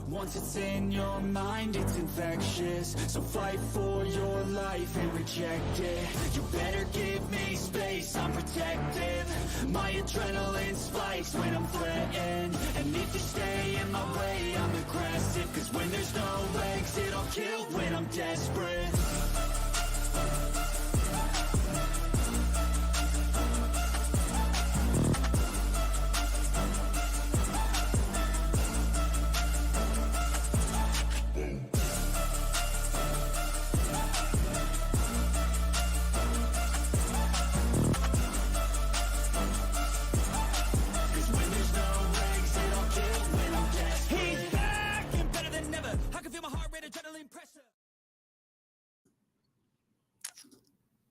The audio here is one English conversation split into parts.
Once it's in your mind, it's infectious. So fight for your life and reject it. You better give me space, I'm protective. My adrenaline spikes when I'm threatened. And if you stay in my way, I'm aggressive. Cause when there's no exit, I'll kill when I'm desperate.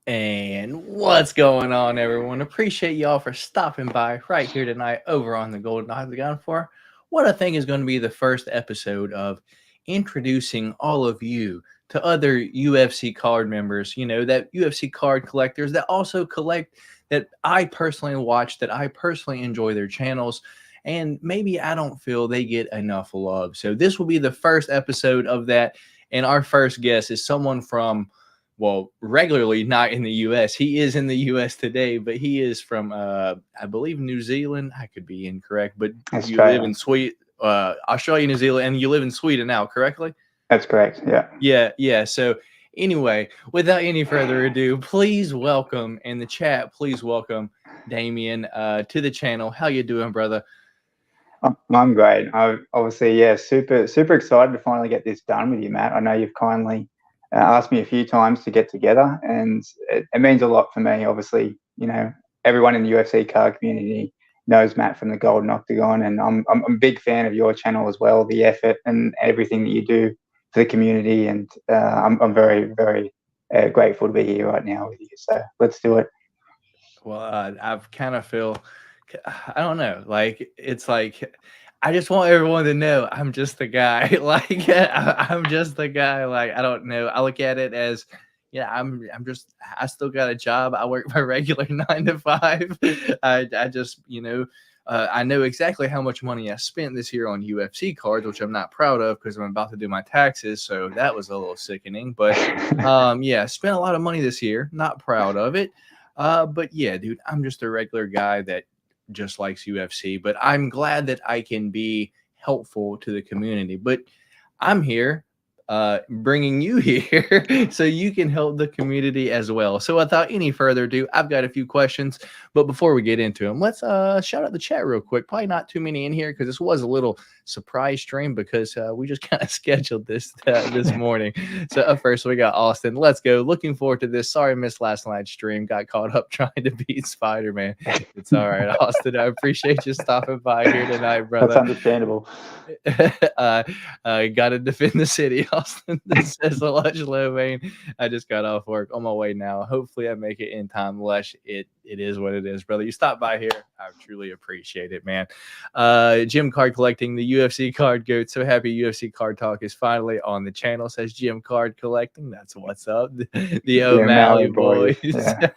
And what's going on, everyone? Appreciate y'all for stopping by right here tonight over on the Golden Octagon for what I think is going to be the first episode of introducing all of you to other UFC card members, you know, that UFC card collectors that also collect, that I personally watch, that I personally enjoy their channels, and maybe I don't feel they get enough love. So this will be the first episode of that, and our first guest is someone from, well, regularly not in the U.S. He is in the U.S. today, but he is from, I believe, New Zealand. I could be incorrect, but you live in Sweden, Australia, New Zealand, and you live in Sweden now, correctly? That's correct, yeah. Yeah. So anyway, without any further ado, please welcome, in the chat, please welcome Damian to the channel. How you doing, brother? I'm great. Obviously, yeah, super excited to finally get this done with you, Matt. I know you've kindly asked me a few times to get together, and it means a lot for me. Obviously, you know, everyone in the UFC card community knows Matt from the Golden Octagon, and I'm a big fan of your channel as well, the effort and everything that you do for the community, and I'm very grateful to be here right now with you. So let's do it. Well, I've kind of feel, I don't know, like it's like I just want everyone to know I'm just the guy. Like I'm just the guy. Like I don't know. I look at it as, yeah, I still got a job. I work my regular 9 to 5. I just, you know, I know exactly how much money I spent this year on UFC cards, which I'm not proud of because I'm about to do my taxes. So that was a little sickening. But yeah, I spent a lot of money this year. Not proud of it. But yeah, dude, I'm just a regular guy that just likes UFC, but I'm glad that I can be helpful to the community. But I'm here bringing you here so you can help the community as well. So without any further ado, I've got a few questions, but before we get into them, let's shout out the chat real quick. Probably not too many in here because this was a little surprise stream because we just kind of scheduled this this morning. So up first we got Austin. Let's go. Looking forward to this. Sorry I missed last night's stream. Got caught up trying to beat Spider-Man. It's all right, Austin. I appreciate you stopping by here tonight, brother. That's understandable. Got to defend the city. Austin, this says a lot, Weighin. I just got off work, on my way now. Hopefully I make it in time. Lesh, it is what it is, brother. You stopped by here. I truly appreciate it, man. Jim Card Collecting, the UFC Card Goat. So happy UFC Card Talk is finally on the channel, says Jim Card Collecting. That's what's up. The O'Malley boys. Yeah.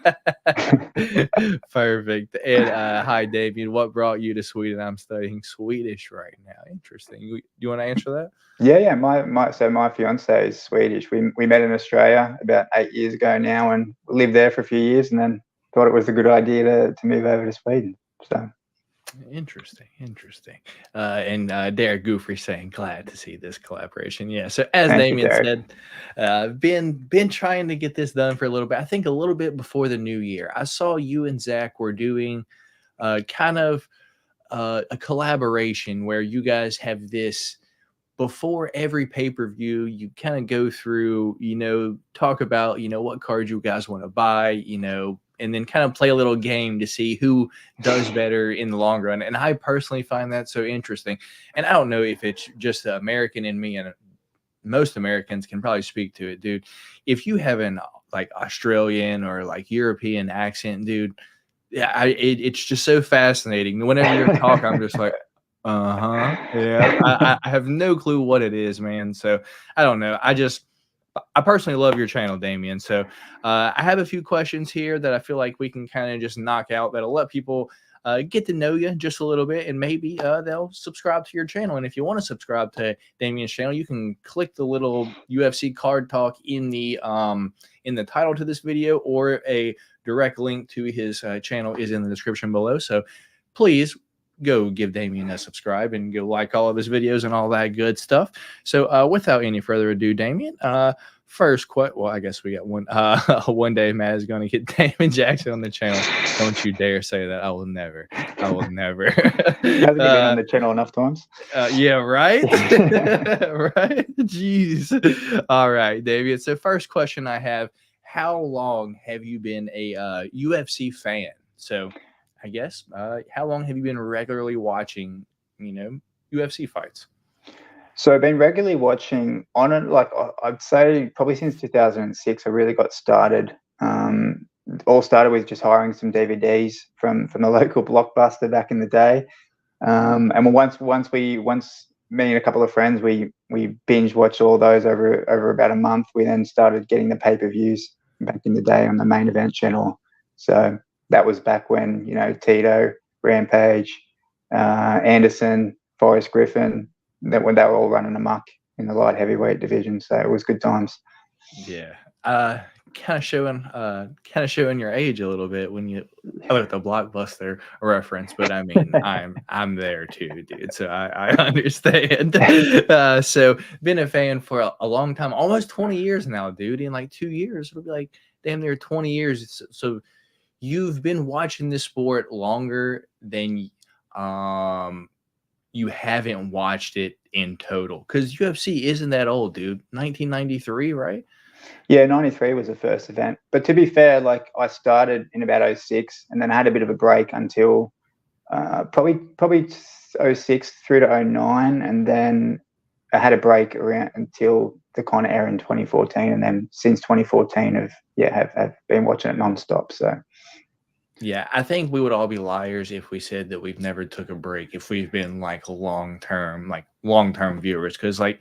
Perfect. And hi, Damian. What brought you to Sweden? I'm studying Swedish right now. Interesting. You want to answer that? Yeah. My fiance is Swedish. We met in Australia about 8 years ago now, and lived there for a few years, and then thought it was a good idea to move over to Sweden. So interesting. And Derek Goofrey saying glad to see this collaboration. Yeah. So as Damien said, been trying to get this done for a little bit. I think a little bit before the new year. I saw you and Zach were doing kind of a collaboration where you guys have this. Before every pay-per-view, you kind of go through, you know, talk about, you know, what cards you guys want to buy, you know, and then kind of play a little game to see who does better in the long run. And I personally find that so interesting. And I don't know if it's just the American in me, and most Americans can probably speak to it, dude. If you have an like Australian or like European accent, dude, yeah, it's just so fascinating. Whenever you're talking, I'm just like, yeah. I have no clue what it is, man. So I don't know. I personally love your channel, Damian. So I have a few questions here that I feel like we can kind of just knock out that'll let people get to know you just a little bit, and maybe they'll subscribe to your channel. And if you want to subscribe to Damian's channel, you can click the little UFC Card Talk in the title to this video, or a direct link to his channel is in the description below. So please go give Damien a subscribe and go like all of his videos and all that good stuff. So without any further ado, Damien, first question. Well, I guess we got one. One day Matt is going to get Damon Jackson on the channel. Don't you dare say that. I will never. I will never. Hasn't he been on the channel enough times? Yeah, right. Right. Jeez. All right, David. So first question I have: how long have you been a UFC fan? So I guess how long have you been regularly watching, UFC fights? So I've been regularly watching on it, like I'd say probably since 2006. I really got started. All started with just hiring some DVDs from the local Blockbuster back in the day. And once me and a couple of friends, we binge watched all those over about a month. We then started getting the pay-per-views back in the day on the Main Event channel. So that was back when, Tito, Rampage, Anderson, Forrest Griffin, when they were all running amok in the light heavyweight division. So it was good times. Yeah. Kind of showing your age a little bit when you look at the Blockbuster reference, but I mean, I'm there too, dude. So I understand. So been a fan for a long time, almost 20 years now, dude. In like 2 years, it'll be like damn near 20 years. So you've been watching this sport longer than you haven't watched it in total, because UFC isn't that old, dude. 1993, right? Yeah, 93 was the first event. But to be fair, like I started in about 06, and then I had a bit of a break until probably 06 through to 09, and then I had a break around until the Conor era in 2014, and then since 2014 have been watching it nonstop. So yeah, I think we would all be liars if we said that we've never took a break, if we've been like long-term viewers, because like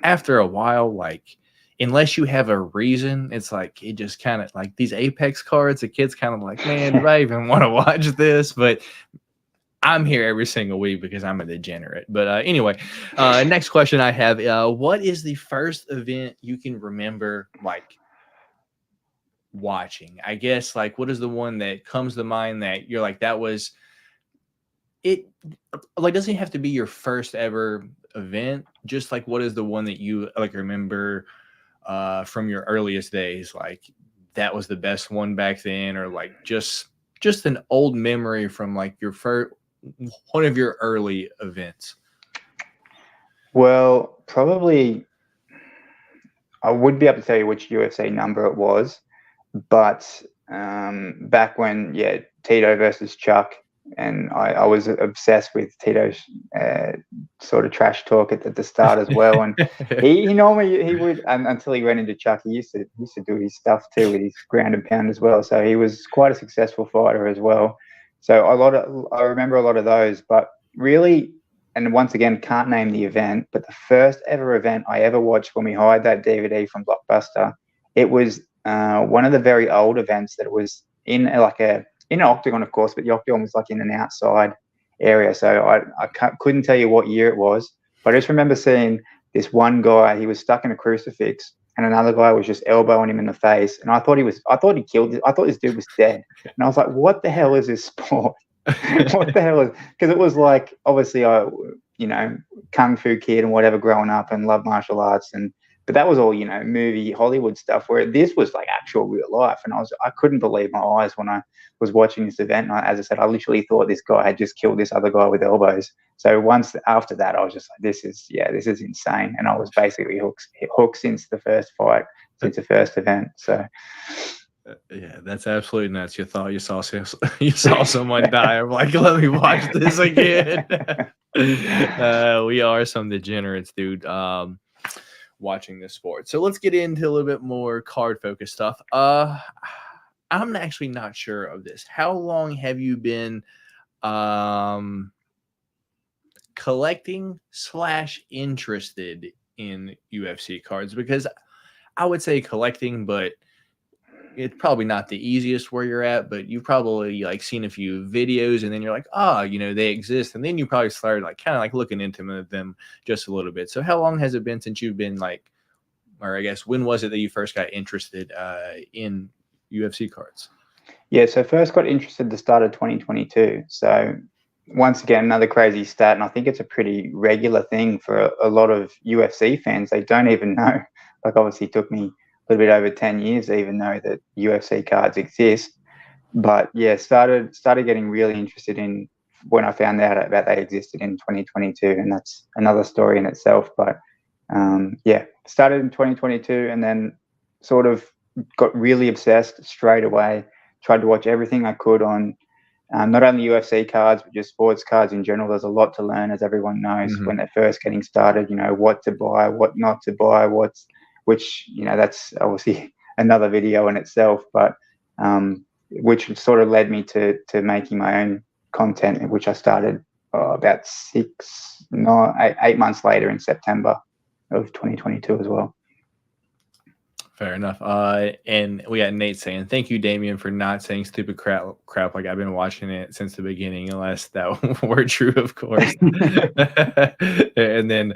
after a while, like unless you have a reason, it's like it just kind of like these Apex cards, the kids kind of like, man, do I even want to watch this? But I'm here every single week because I'm a degenerate. But anyway, next question I have, what is the first event you can remember like watching? I guess like what is the one that comes to mind that you're like, that was it? Like, doesn't have to be your first ever event, just like what is the one that you like remember from your earliest days, like that was the best one back then, or like just an old memory from like your first one of your early events? Well, probably I would be able to tell you which UFC number it was, but back when, Tito versus Chuck, and I was obsessed with Tito's sort of trash talk at the start as well. And he normally he would, until he went into Chuck, he used to do his stuff too with his ground and pound as well. So he was quite a successful fighter as well. So I remember a lot of those, but really, and once again, can't name the event, but the first ever event I ever watched when we hired that DVD from Blockbuster, it was one of the very old events that was in an octagon, of course, but the octagon was like in an outside area. So I couldn't tell you what year it was, but I just remember seeing this one guy, he was stuck in a crucifix, and another guy was just elbowing him in the face. And I thought he killed it. I thought this dude was dead. And I was like, what the hell is this sport? What the hell is, because it was like, obviously kung fu kid and whatever growing up and loved martial arts, but that was all, movie Hollywood stuff, where this was like actual real life. And I couldn't believe my eyes when I was watching this event. And as I said, I literally thought this guy had just killed this other guy with elbows. So once after that, I was just like, this is insane. And I was basically hooked since the first fight, since the first event. So yeah, that's absolutely nuts. You thought you saw someone die. I'm like, let me watch this again. We are some degenerates, dude. Watching this sport. So let's get into a little bit more card focused stuff. I'm actually not sure of this. How long have you been collecting / interested in UFC cards? Because I would say collecting, but it's probably not the easiest where you're at, but you've probably like seen a few videos and then you're like, oh, you know, they exist. And then you probably started like kind of like looking into them just a little bit. So how long has it been since you've been like, or I guess when was it that you first got interested in UFC cards? Yeah, so first got interested at the start of 2022. So once again, another crazy stat, and I think it's a pretty regular thing for a lot of UFC fans. They don't even know. Like, obviously, it took me a little bit over 10 years to even know that UFC cards exist. But yeah, started getting really interested in when I found out about they existed in 2022, and that's another story in itself. But yeah, started in 2022, and then sort of got really obsessed straight away. Tried to watch everything I could on not only UFC cards, but just sports cards in general. There's a lot to learn, as everyone knows, when they're first getting started, you know, what to buy, what not to buy, which, you know, that's obviously another video in itself, but which sort of led me to making my own content, which I started about 8 months later in September of 2022 as well. Fair enough. And we got Nate saying, thank you, Damien, for not saying stupid crap like I've been watching it since the beginning, unless that were true, of course. And then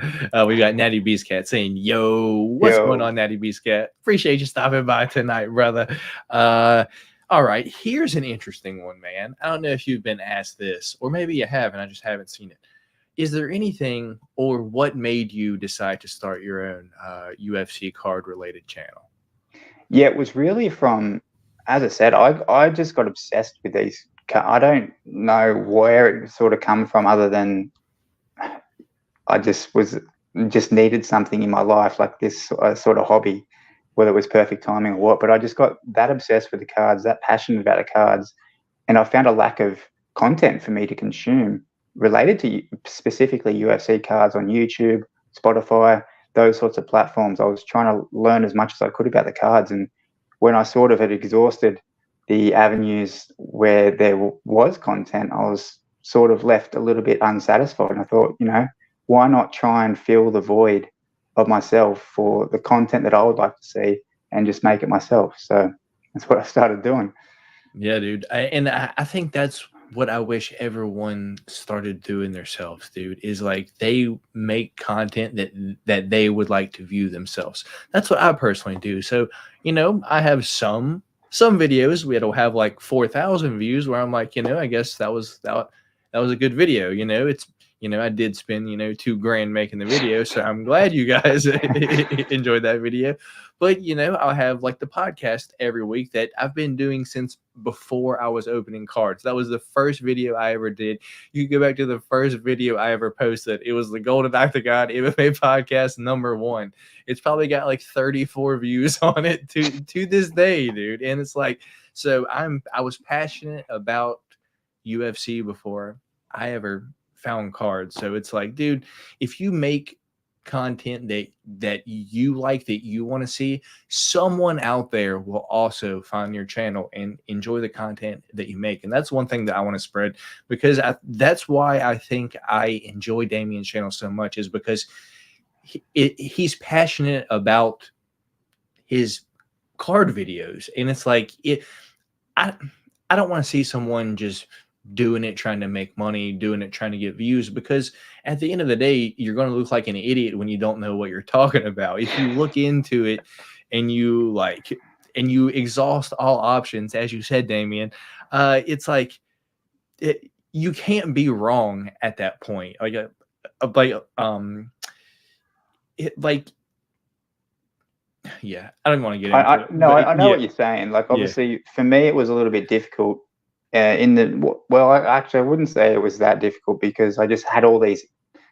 we got Natty Beast Cat saying, yo, what's going on, Natty Beast Cat? Appreciate you stopping by tonight, brother. All right, here's an interesting one, man. I don't know if you've been asked this, or maybe you have, and I just haven't seen it. Is there anything, or what made you decide to start your own UFC card related channel? Yeah, it was really from, as I said, I just got obsessed with these. I don't know where it sort of come from, other than I just needed something in my life, like this sort of hobby, whether it was perfect timing or what. But I just got that obsessed with the cards, that passionate about the cards, and I found a lack of content for me to consume related to specifically UFC cards on YouTube, Spotify, those sorts of platforms. I was trying to learn as much as I could about the cards, and when I sort of had exhausted the avenues where there was content, I was sort of left a little bit unsatisfied. And I thought, you know, why not try and fill the void of myself for the content that I would like to see and just make it myself? So that's what I started doing. Yeah, dude. I think that's what I wish everyone started doing themselves, dude, is like they make content that they would like to view themselves. That's what I personally do. So, you know, I have some videos that'll have like 4,000 views where I'm like, you know, I guess that was a good video. You know, it's, you know, I did spend, you know, $2,000 making the video, so I'm glad you guys enjoyed that video. But, you know, I'll have like the podcast every week that I've been doing since before I was opening cards. That was the first video I ever did. You can go back to the first video I ever posted. It was the Golden Octagon MMA podcast #1. It's probably got like 34 views on it to this day, dude. And it's like, so I was passionate about UFC before I ever found cards. So it's like, dude, if you make content that you like, that you want to see, someone out there will also find your channel and enjoy the content that you make. And that's one thing that I want to spread, because that's why I think I enjoy Damien's channel so much, is because he's passionate about his card videos. And it's like, I don't want to see someone just doing it trying to make money, doing it trying to get views, because at the end of the day, you're going to look like an idiot when you don't know what you're talking about. If you look into it and you exhaust all options, as you said, Damien, it's like you can't be wrong at that point. Yeah, I don't want to get into it. No, I know what you're saying. Like, obviously, for me, it was a little bit difficult. I wouldn't say it was that difficult, because I just had all these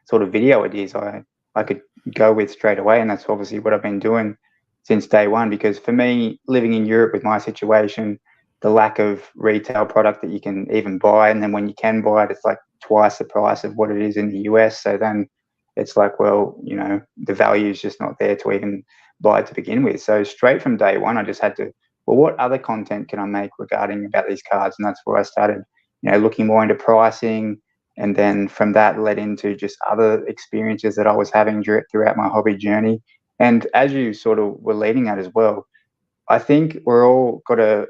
sort of video ideas I could go with straight away, and that's obviously what I've been doing since day one. Because for me, living in Europe with my situation, the lack of retail product that you can even buy, and then when you can buy it, it's like twice the price of what it is in the US. So then it's like, well, you know, the value is just not there to even buy it to begin with. So straight from day one, I just had to, well, what other content can I make regarding about these cards? And that's where I started, you know, looking more into pricing. And then from that led into just other experiences that I was having throughout my hobby journey. And as you sort of were leading at as well, I think we're all got to,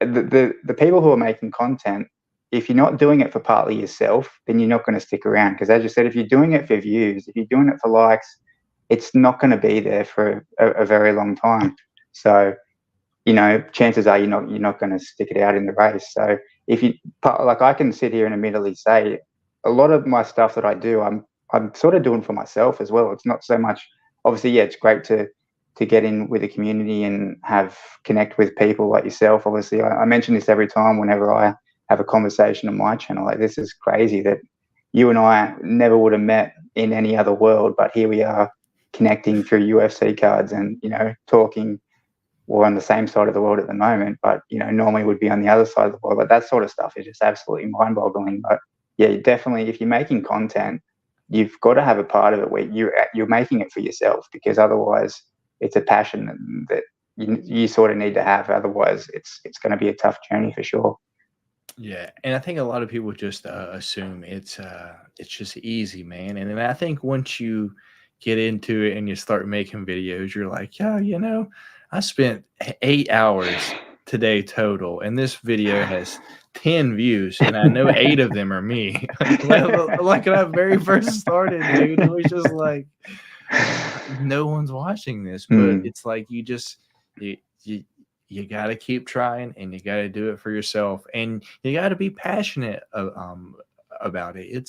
the people who are making content, if you're not doing it for partly yourself, then you're not going to stick around. Because as you said, if you're doing it for views, if you're doing it for likes, it's not going to be there for a very long time. So, you know, chances are you're not going to stick it out in the race. So if you, like, I can sit here and admittedly say a lot of my stuff that I do, I'm sort of doing for myself as well. It's not so much, obviously, yeah, it's great to get in with the community and connect with people like yourself. Obviously, I mention this every time whenever I have a conversation on my channel. Like, this is crazy that you and I never would have met in any other world, but here we are connecting through UFC cards and, you know, talking. We're on the same side of the world at the moment, but, you know, normally would be on the other side of the world. But that sort of stuff is just absolutely mind-boggling. But yeah, definitely, if you're making content, you've got to have a part of it where you're making it for yourself, because otherwise it's a passion that you sort of need to have. Otherwise it's going to be a tough journey for sure. Yeah, and I think a lot of people just assume it's just easy, man. And then I think once you get into it and you start making videos, you're like, yeah, you know, I spent 8 hours today total, and this video has 10 views, and I know 8 of them are me. like when I very first started, dude, it was just like, no one's watching this, but it's like you got to keep trying, and you got to do it for yourself, and you got to be passionate about it.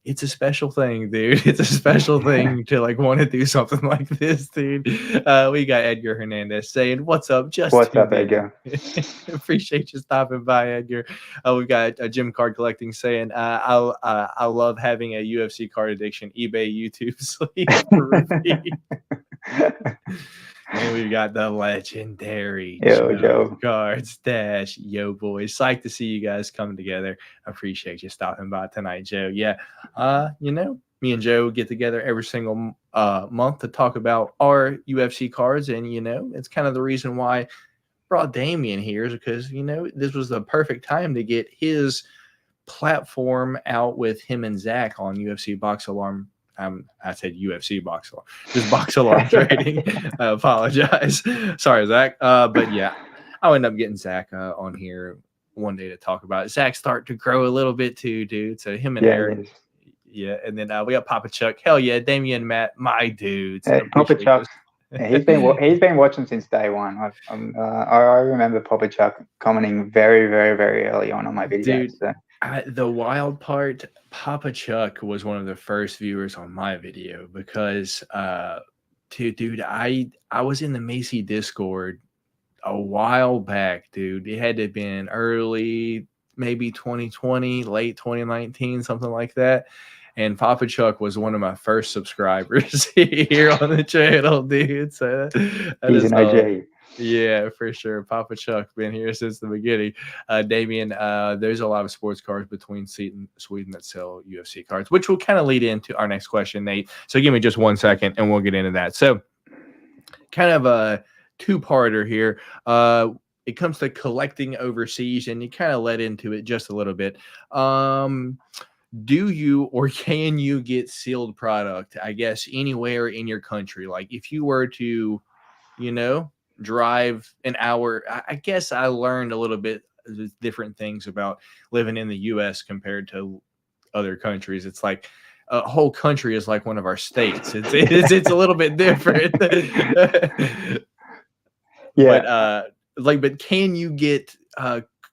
It's a special thing, dude. It's a special thing to like want to do something like this, dude. We got Edgar Hernandez saying, "What's up, just what's up, Edgar?" Appreciate you stopping by, Edgar. We've got Jim Card Collecting saying, I love having a UFC card addiction. eBay, YouTube, sleep for repeat." And we've got the legendary Joe Cards Dash. Yo, boys. Psyched to see you guys come together. I appreciate you stopping by tonight, Joe. Yeah. You know, me and Joe get together every single month to talk about our UFC cards. And, you know, it's kind of the reason why I brought Damian here, is because, you know, this was the perfect time to get his platform out with him and Zach on UFC Box Alarm. I said UFC Box Alarm, just Box Alarm Trading. I apologize. Sorry, Zach. But yeah, I'll end up getting Zach on here one day to talk about it. Zach starting to grow a little bit too, dude. So him and Eric. Yeah, and then we got Papa Chuck. Hell yeah, Damien, Matt, my dudes. Hey, Papa Chuck. He's been watching since day one. I remember Papa Chuck commenting very, very, very early on my videos. Dude, so. The wild part, Papa Chuck was one of the first viewers on my video because, dude, I was in the Macy Discord a while back, dude. It had to have been early, maybe 2020, late 2019, something like that. And Papa Chuck was one of my first subscribers here on the channel, dude. So he's an OG. Yeah, for sure. Papa Chuck been here since the beginning. Damian, there's a lot of sports cards between Sweden that sell UFC cards, which will kind of lead into our next question, Nate. So give me just 1 second and we'll get into that. So kind of a two-parter here. It comes to collecting overseas, and you kind of led into it just a little bit. Do you or can you get sealed product, I guess, anywhere in your country? Like if you were to, you know, drive an hour, I guess I learned a little bit different things about living in the US compared to other countries. It's like a whole country is like one of our states. It's a little bit different. Yeah. But can you get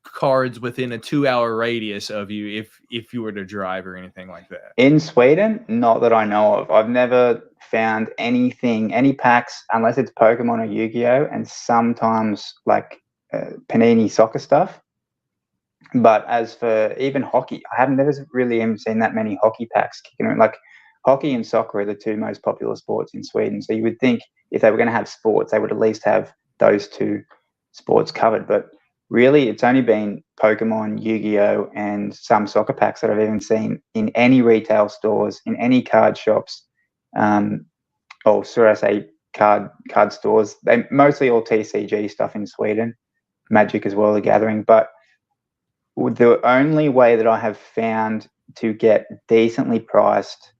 cards within a 2-hour radius of you if you were to drive or anything like that? In Sweden, not that I know of. I've never found anything, any packs, unless it's Pokemon or Yu-Gi-Oh, and sometimes like Panini soccer stuff. But as for even hockey, I have never really even seen that many hockey packs kicking around. Like hockey and soccer are the two most popular sports in Sweden. So you would think if they were going to have sports, they would at least have those two sports covered. But really, it's only been Pokemon, Yu-Gi-Oh, and some soccer packs that I've even seen in any retail stores, in any card shops, or should I say card stores. They mostly all TCG stuff in Sweden, Magic as well, The Gathering. But the only way that I have found to get decently priced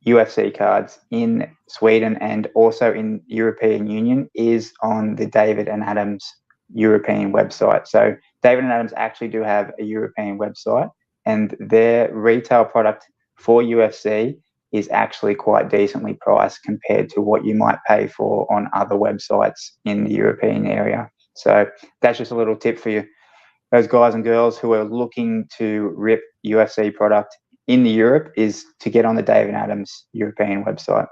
UFC cards in Sweden and also in European Union is on the David and Adams European website. So David and Adams actually do have a European website, and their retail product for UFC is actually quite decently priced compared to what you might pay for on other websites in the European area. So that's just a little tip for you, those guys and girls who are looking to rip UFC product in Europe, is to get on the David Adams European website.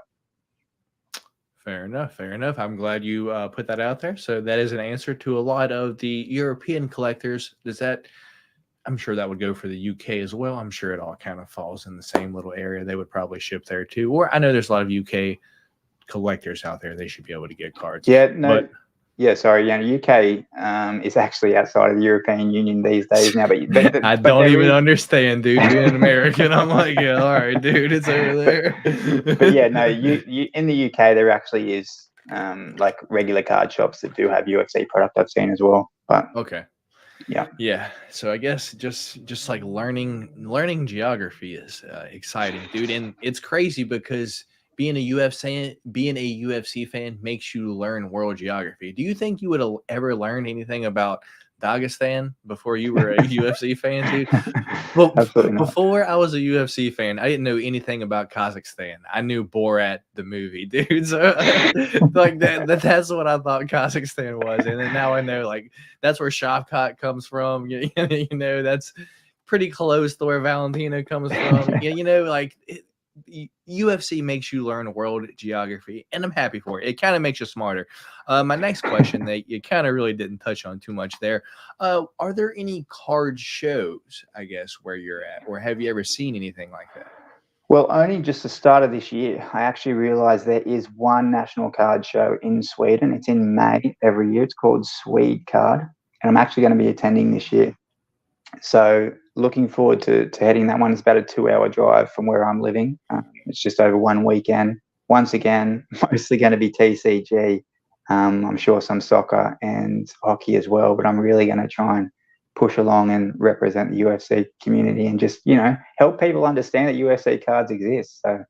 Fair enough. Fair enough. I'm glad you put that out there. So that is an answer to a lot of the European collectors. Does that? I'm sure that would go for the UK as well. I'm sure it all kind of falls in the same little area. They would probably ship there too. Or I know there's a lot of UK collectors out there. They should be able to get cards. Yeah, no. Sorry. UK is actually outside of the European Union these days now. But I don't even understand, dude. Being an American, I'm like, yeah, all right, dude, it's over there. But yeah, no, you in the UK there actually is like regular card shops that do have UFC product. I've seen as well. But okay. Yeah. So I guess just like learning geography is exciting, dude, and it's crazy because being a UFC fan makes you learn world geography. Do you think you would have ever learned anything about Dagestan before you were a UFC fan, dude? Well, absolutely not. Before I was a UFC fan, I didn't know anything about Kazakhstan. I knew Borat the movie, dude. So like that's what I thought Kazakhstan was, and then now I know like that's where Shoutout comes from. You know, that's pretty close to where Valentina comes from. You know, like. UFC makes you learn world geography, and I'm happy for it. It kind of makes you smarter. My next question that you kind of really didn't touch on too much there. Are there any card shows, I guess, where you're at, or have you ever seen anything like that? Well, only just the start of this year, I actually realized there is one national card show in Sweden. It's in May every year. It's called Swede Card, and I'm actually going to be attending this year. So looking forward to heading that one. It's about a 2-hour drive from where I'm living. It's just over one weekend. Once again, mostly going to be TCG. I'm sure some soccer and hockey as well, but I'm really going to try and push along and represent the UFC community and just, help people understand that UFC cards exist. So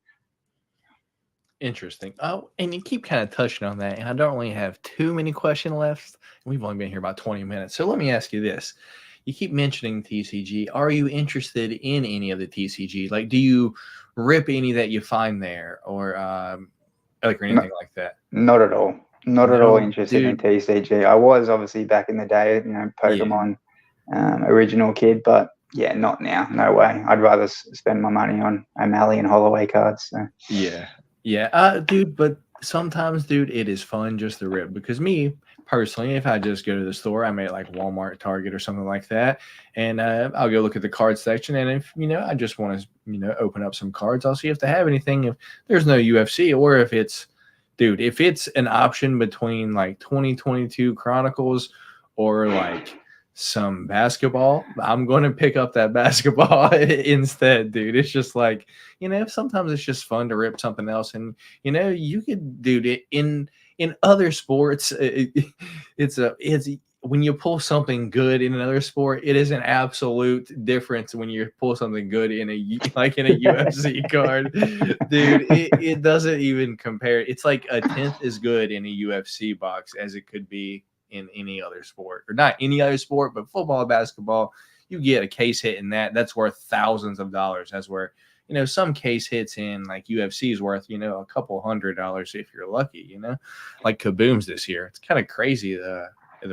interesting. Oh, and you keep kind of touching on that, and I don't really have too many questions left. We've only been here about 20 minutes. So let me ask you this. You keep mentioning TCG. Are you interested in any of the TCG? Like, do you rip any that you find there, or anything like that? Not at all. Not at all interested in TCG. I was obviously back in the day, Pokemon original kid, but yeah, not now. No way. I'd rather spend my money on O'Malley and Holloway cards. So. Yeah. Dude, but sometimes, dude, it is fun just to rip, because me personally, if I just go to the store, I may like Walmart, Target, or something like that, and I'll go look at the card section, and if I just want to open up some cards, I'll see if they have anything. If there's no UFC, or if it's an option between like 2022 Chronicles or like some basketball, I'm going to pick up that basketball instead, dude. It's just like, sometimes it's just fun to rip something else. And, you could do it in other sports. It's when you pull something good in another sport, it is an absolute difference when you pull something good in a UFC card, dude. It doesn't even compare. It's like a tenth as good in a UFC box as it could be in any other sport, or not any other sport, but football, basketball. You get a case hit in that's worth thousands of dollars. That's where some case hits in like UFC is worth a couple $100 if you're lucky. Like Kaboom's this year. It's kind of crazy the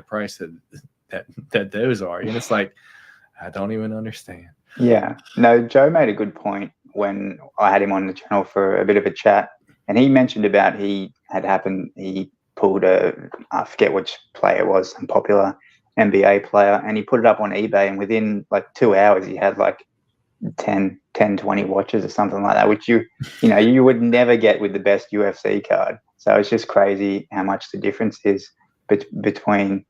price that those are, and it's like I don't even understand. Yeah, no, Joe made a good point when I had him on the channel for a bit of a chat, and he mentioned about he pulled I forget which player it was, some popular NBA player, and he put it up on eBay, and within like 2 hours he had like 10, 20 watches or something like that, which you would never get with the best UFC card. So it's just crazy how much the difference is between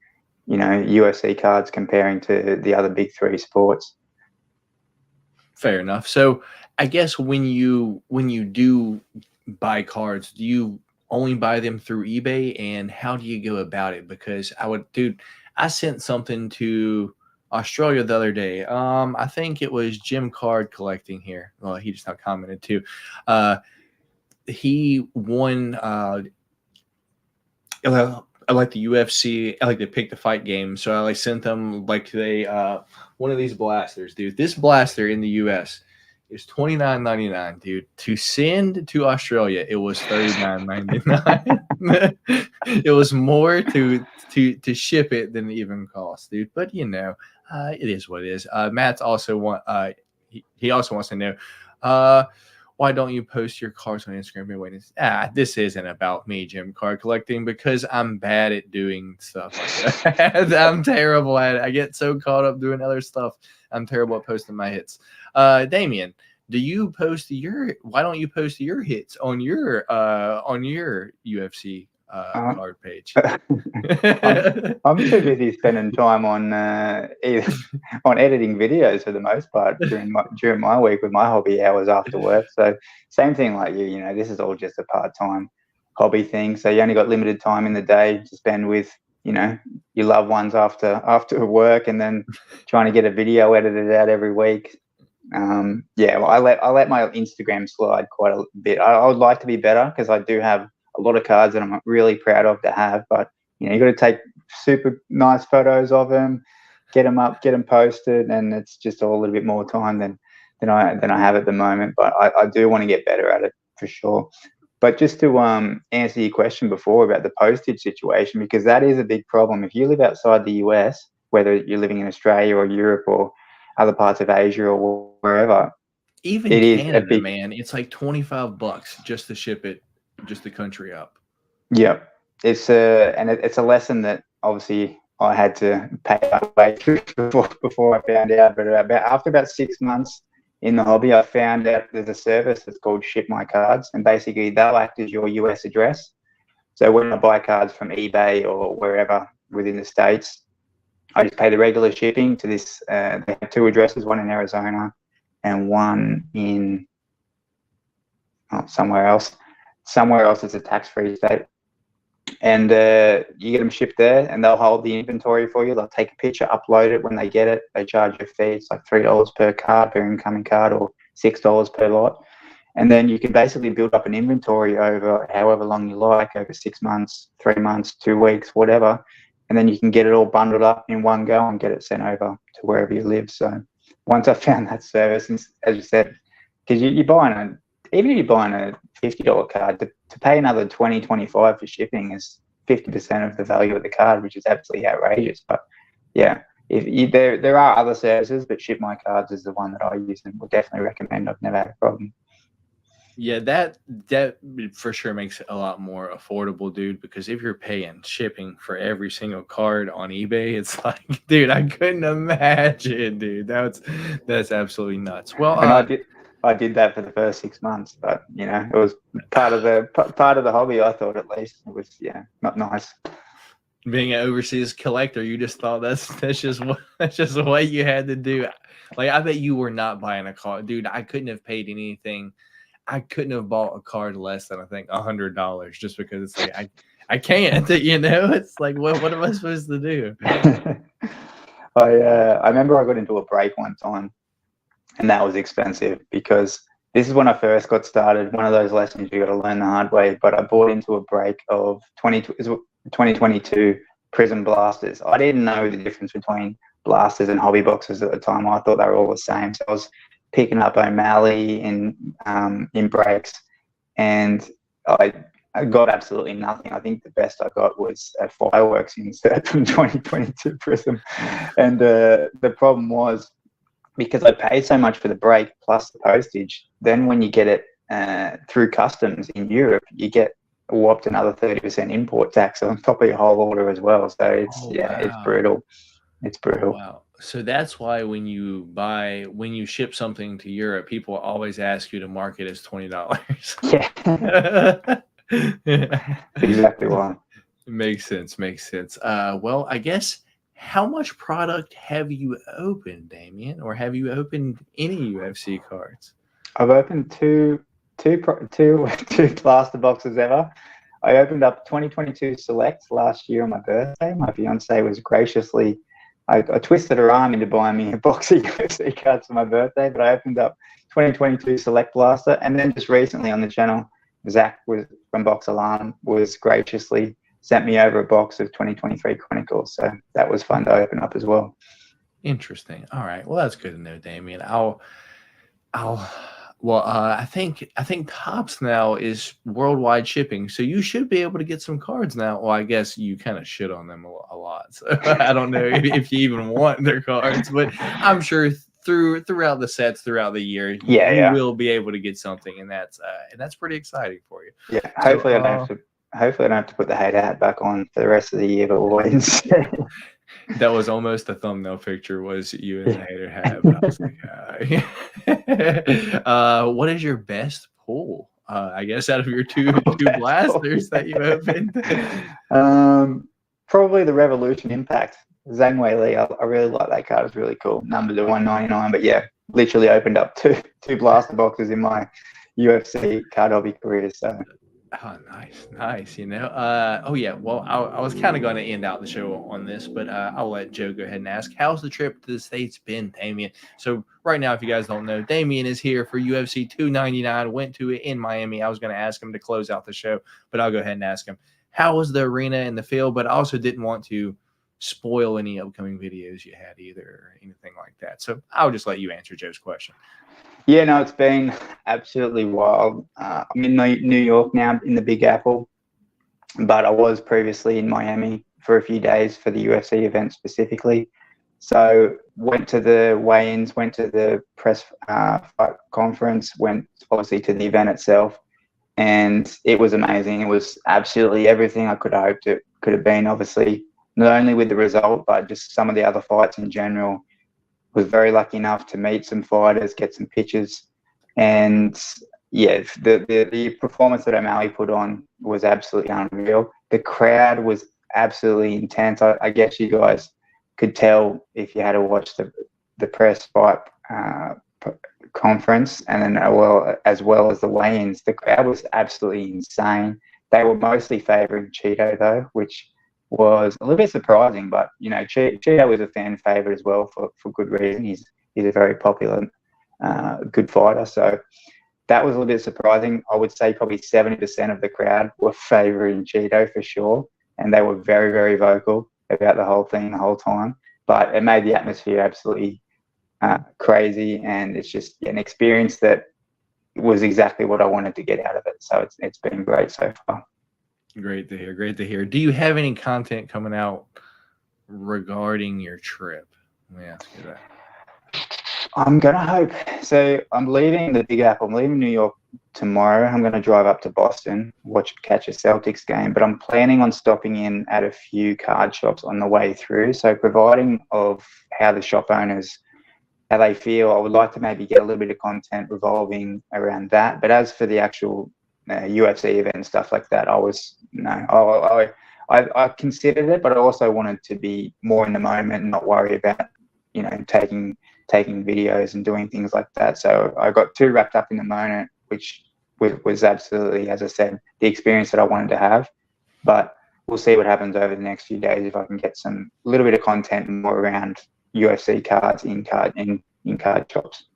UFC cards comparing to the other big three sports. Fair enough. So I guess when you do buy cards, do you only buy them through eBay, and how do you go about it? Because I sent something to Australia the other day. I think it was Jim Card Collecting here. Well, he just now commented too. he won. I like the UFC. I like to pick the fight game, so I like sent them like one of these blasters, dude. This blaster in the US is $29.99, dude. To send to Australia, it was $39.99. It was more to ship it than it even cost, dude. But you know, it is what it is. Matt's also he also wants to know, why don't you post your cards on Instagram? This isn't about me, Jim, card collecting, because I'm bad at doing stuff like that. I'm terrible at it. I get so caught up doing other stuff. I'm terrible at posting my hits. Damian, why don't you post your hits on your UFC card page? I'm too busy spending time on editing videos for the most part during my week with my hobby hours after work. So same thing like you. You know, this is all just a part-time hobby thing. So you only got limited time in the day to spend with, you know, your loved ones after work, and then trying to get a video edited out every week. Well, I let my Instagram slide quite a bit. I would like to be better, because I do have a lot of cards that I'm really proud of to have, but you know, you got to take super nice photos of them, get them up, get them posted, and it's just all a little bit more time than I have at the moment. But I do want to get better at it for sure. But just to answer your question before about the postage situation, because that is a big problem. If you live outside the US, whether you're living in Australia or Europe or other parts of Asia or wherever, even Canada, man, it's like $25 just to ship it, just the country up. Yep. It's a lesson that obviously I had to pay my way through before I found out. But after about 6 months in the hobby, I found out there's a service that's called Ship My Cards, and basically they'll act as your US address. So when I buy cards from eBay or wherever within the States, I just pay the regular shipping to this. They have 2 addresses, one in Arizona and one in somewhere else. Somewhere else it's a tax-free state. And you get them shipped there, and they'll hold the inventory for you. They'll take a picture, upload it. When they get it, they charge you a fee. It's like $3 per card, per incoming card, or $6 per lot. And then you can basically build up an inventory over however long you like, over 6 months, 3 months, 2 weeks, whatever. And then you can get it all bundled up in one go and get it sent over to wherever you live. So once I found that service, and as you said, because you're buying even if you're buying a $50 card, to pay another $20, $25 for shipping is 50% of the value of the card, which is absolutely outrageous. But yeah, there are other services, but Ship My Cards is the one that I use and would definitely recommend. I've never had a problem. Yeah, that for sure makes it a lot more affordable, dude, because if you're paying shipping for every single card on eBay, it's like, dude, I couldn't imagine, dude. That's absolutely nuts. Well, I did that for the first 6 months, but you know, it was part of the hobby. I thought, at least it was, not nice. Being an overseas collector, you just thought that's just what you had to do. Like, I bet you were not buying a card, dude. I couldn't have paid anything. I couldn't have bought a card less than, I think, $100, just because it's like I can't. You know, it's like, what am I supposed to do? I remember I got into a break one time. And that was expensive, because this is when I first got started. One of those lessons you got to learn the hard way. But I bought into a break of 2022 Prism blasters. I didn't know the difference between blasters and hobby boxes at the time. I thought they were all the same. So I was picking up O'Malley in breaks, and I got absolutely nothing. I think the best I got was a Fireworks insert from 2022 Prism. And the problem was, because I paid so much for the break plus the postage, then when you get it through customs in Europe, you get whopped another 30% import tax on top of your whole order as well. So it's it's brutal. It's brutal. Wow. So that's why when you ship something to Europe, people always ask you to mark it as $20. Yeah. Exactly why. Makes sense. Well, I guess, how much product have you opened, Damien, or have you opened any UFC cards? I've opened two blaster boxes ever. I opened up 2022 Selects last year on my birthday. My fiance was graciously, I twisted her arm into buying me a box of UFC cards for my birthday, but I opened up 2022 Select Blaster, and then just recently on the channel, Zach was from Box Alarm was graciously sent me over a box of 2023 Chronicles. So that was fun to open up as well. Interesting. All right. Well, that's good to know, Damien. Well, I think Topps now is worldwide shipping, so you should be able to get some cards now. Well, I guess you kind of shit on them a lot, so I don't know if you even want their cards, but I'm sure throughout the sets throughout the year, you will be able to get something, and that's pretty exciting for you. Yeah, hopefully I don't have to put the hate hat back on for the rest of the year, but we'll wait and see. That was almost the thumbnail picture, was you in the hater hat. But I was like, what is your best pull? I guess out of your two blasters that you opened. Probably the Revolution Impact. Zhang Wei Li. I really like that card. It's really cool. Numbered to 199. But yeah, literally opened up two blaster boxes in my UFC card hobby career. So. Oh, nice. You know, oh yeah. Well, I was kind of going to end out the show on this, but I'll let Joe go ahead and ask, how's the trip to the States been, Damien? So right now, if you guys don't know, Damien is here for UFC 299. Went to it in Miami. I was going to ask him to close out the show, but I'll go ahead and ask him, how was the arena and the field? But I also didn't want to spoil any upcoming videos you had either, or anything like that. So I'll just let you answer Joe's question. Yeah, no, it's been absolutely wild. I'm in New York now, in the Big Apple, but I was previously in Miami for a few days for the UFC event specifically. So went to the weigh-ins, went to the press fight conference, went obviously to the event itself, and it was amazing. It was absolutely everything I could have hoped it could have been, obviously, not only with the result, but just some of the other fights in general. Was very lucky enough to meet some fighters, get some pictures, and yeah, the performance that O'Malley put on was absolutely unreal. The crowd was absolutely intense. I guess you guys could tell if you had to watch the press fight conference, and then as well as the weigh-ins. The crowd was absolutely insane. They were mostly favouring Cheeto though, which was a little bit surprising, but you know, Cheeto was a fan favorite as well for good reason. He's a very popular, good fighter. So that was a little bit surprising. I would say probably 70% of the crowd were favoring Cheeto for sure, and they were very, very vocal about the whole thing the whole time. But it made the atmosphere absolutely crazy, and it's just an experience that was exactly what I wanted to get out of it. So it's been great so far. Great to hear. Do you have any content coming out regarding your trip? Let me ask you that. I'm going to hope. So I'm leaving the Big Apple. I'm leaving New York tomorrow. I'm going to drive up to Boston, catch a Celtics game, but I'm planning on stopping in at a few card shops on the way through. So providing of how the shop owners, how they feel, I would like to maybe get a little bit of content revolving around that. But as for the actual UFC event and stuff like that, I considered it, but I also wanted to be more in the moment and not worry about, you know, taking videos and doing things like that. So I got too wrapped up in the moment, which was absolutely, as I said, the experience that I wanted to have. But we'll see what happens over the next few days if I can get a little bit of content more around UFC cards in card shops.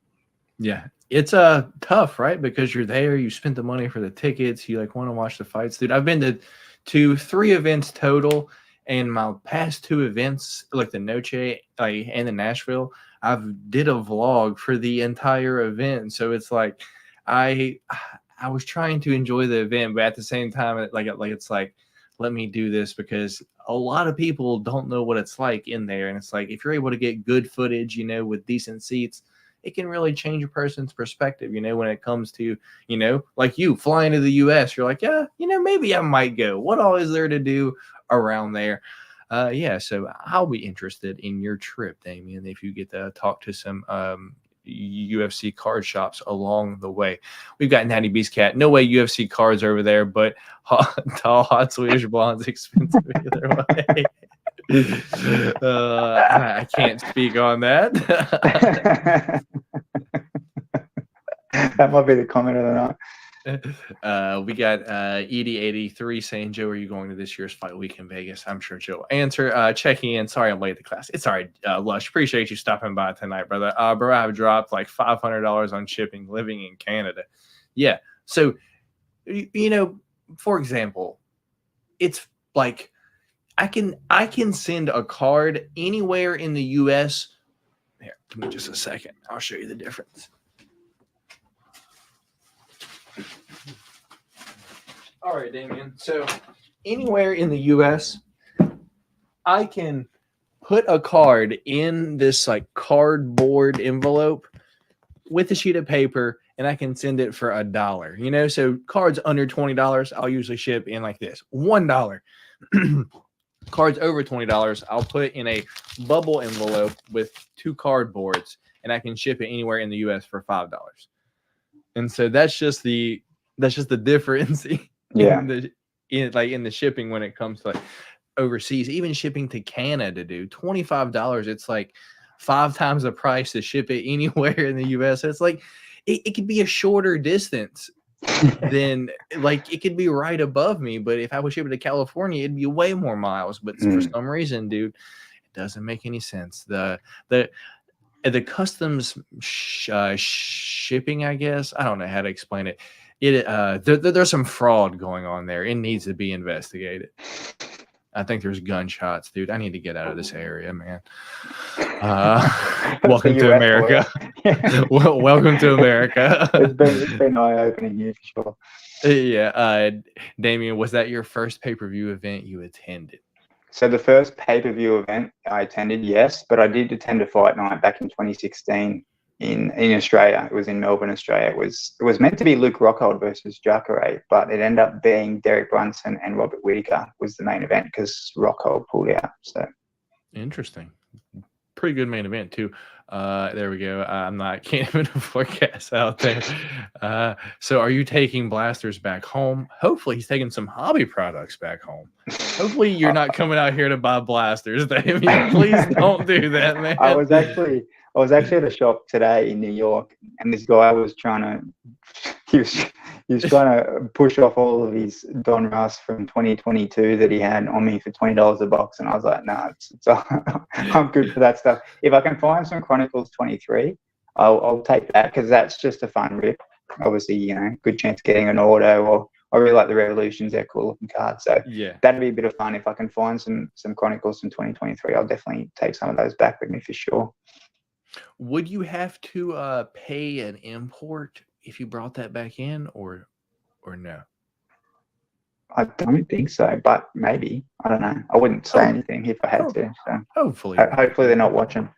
Yeah. It's tough, right? Because you're there, you spent the money for the tickets, you want to watch the fights, dude. I've been to 3 events total, and my past 2 events, like the Noche and the Nashville, I've did a vlog for the entire event. So it's like I was trying to enjoy the event, but at the same time, it's like, let me do this, because a lot of people don't know what it's like in there, and it's like if you're able to get good footage, you know, with decent seats, it can really change a person's perspective, you know, when it comes to, you know, like you flying to the US, you're like, yeah, you know, maybe I might go. What all is there to do around there? Yeah, so I'll be interested in your trip, Damien, if you get to talk to some UFC card shops along the way. We've got Natty Beast Cat. No way UFC cards over there, but tall, hot Swedish blonde's expensive either way. I can't speak on that. That might be the comment of the night. We got Edie83 saying, Joe, are you going to this year's fight week in Vegas? I'm sure Joe will answer. Checking in. Sorry I'm late to class. It's all right, Lush. Appreciate you stopping by tonight, brother. Bro, I've dropped like $500 on shipping living in Canada. Yeah. So you know, for example, it's like I can send a card anywhere in the US. Here, give me just a second. I'll show you the difference. All right, Damien. So anywhere in the US, I can put a card in this like cardboard envelope with a sheet of paper, and I can send it for $1. You know, so cards under $20, I'll usually ship in like this, $1. Cards over $20, I'll put in a bubble envelope with 2 cardboards, and I can ship it anywhere in the US for $5. And so that's just the difference in the shipping when it comes to like overseas. Even shipping to Canada, dude, $25. It's like 5 times the price to ship it anywhere in the US. It's like it could be a shorter distance than like it could be right above me, but if I was shipping to California, it'd be way more miles. But for some reason, dude, it doesn't make any sense. The customs shipping, I guess, I don't know how to explain it. There's some fraud going on there. It needs to be investigated. I think there's gunshots, dude. I need to get out of this area, man. Welcome to America. Welcome to America. It's been eye-opening here for sure. Yeah. Damien, was that your first pay-per-view event you attended? So the first pay-per-view event I attended, yes, but I did attend a fight night back in 2016 in Australia. It was in Melbourne, Australia. It was meant to be Luke Rockhold versus Jacare, but it ended up being Derek Brunson and Robert Whittaker was the main event because Rockhold pulled out. So interesting. Pretty good main event too. There we go. Can't even forecast out there. So are you taking blasters back home? Hopefully he's taking some hobby products back home. Hopefully you're not coming out here to buy blasters, Damien. Please don't do that, man. I was actually at a shop today in New York, and this guy was trying to push off all of his Don Russ from 2022 that he had on me for $20 a box, and I was like, no, I'm good for that stuff. If I can find some Chronicles 23, I'll take that because that's just a fun rip. Obviously, you know, good chance of getting an auto, or I really like the Revolutions. They're cool looking cards, so yeah, that'd be a bit of fun. If I can find some Chronicles from 2023, I'll definitely take some of those back with me for sure. Would you have to pay an import if you brought that back in, or no? I don't think so, but maybe. I don't know. I wouldn't say anything if I had to. So hopefully they're not watching.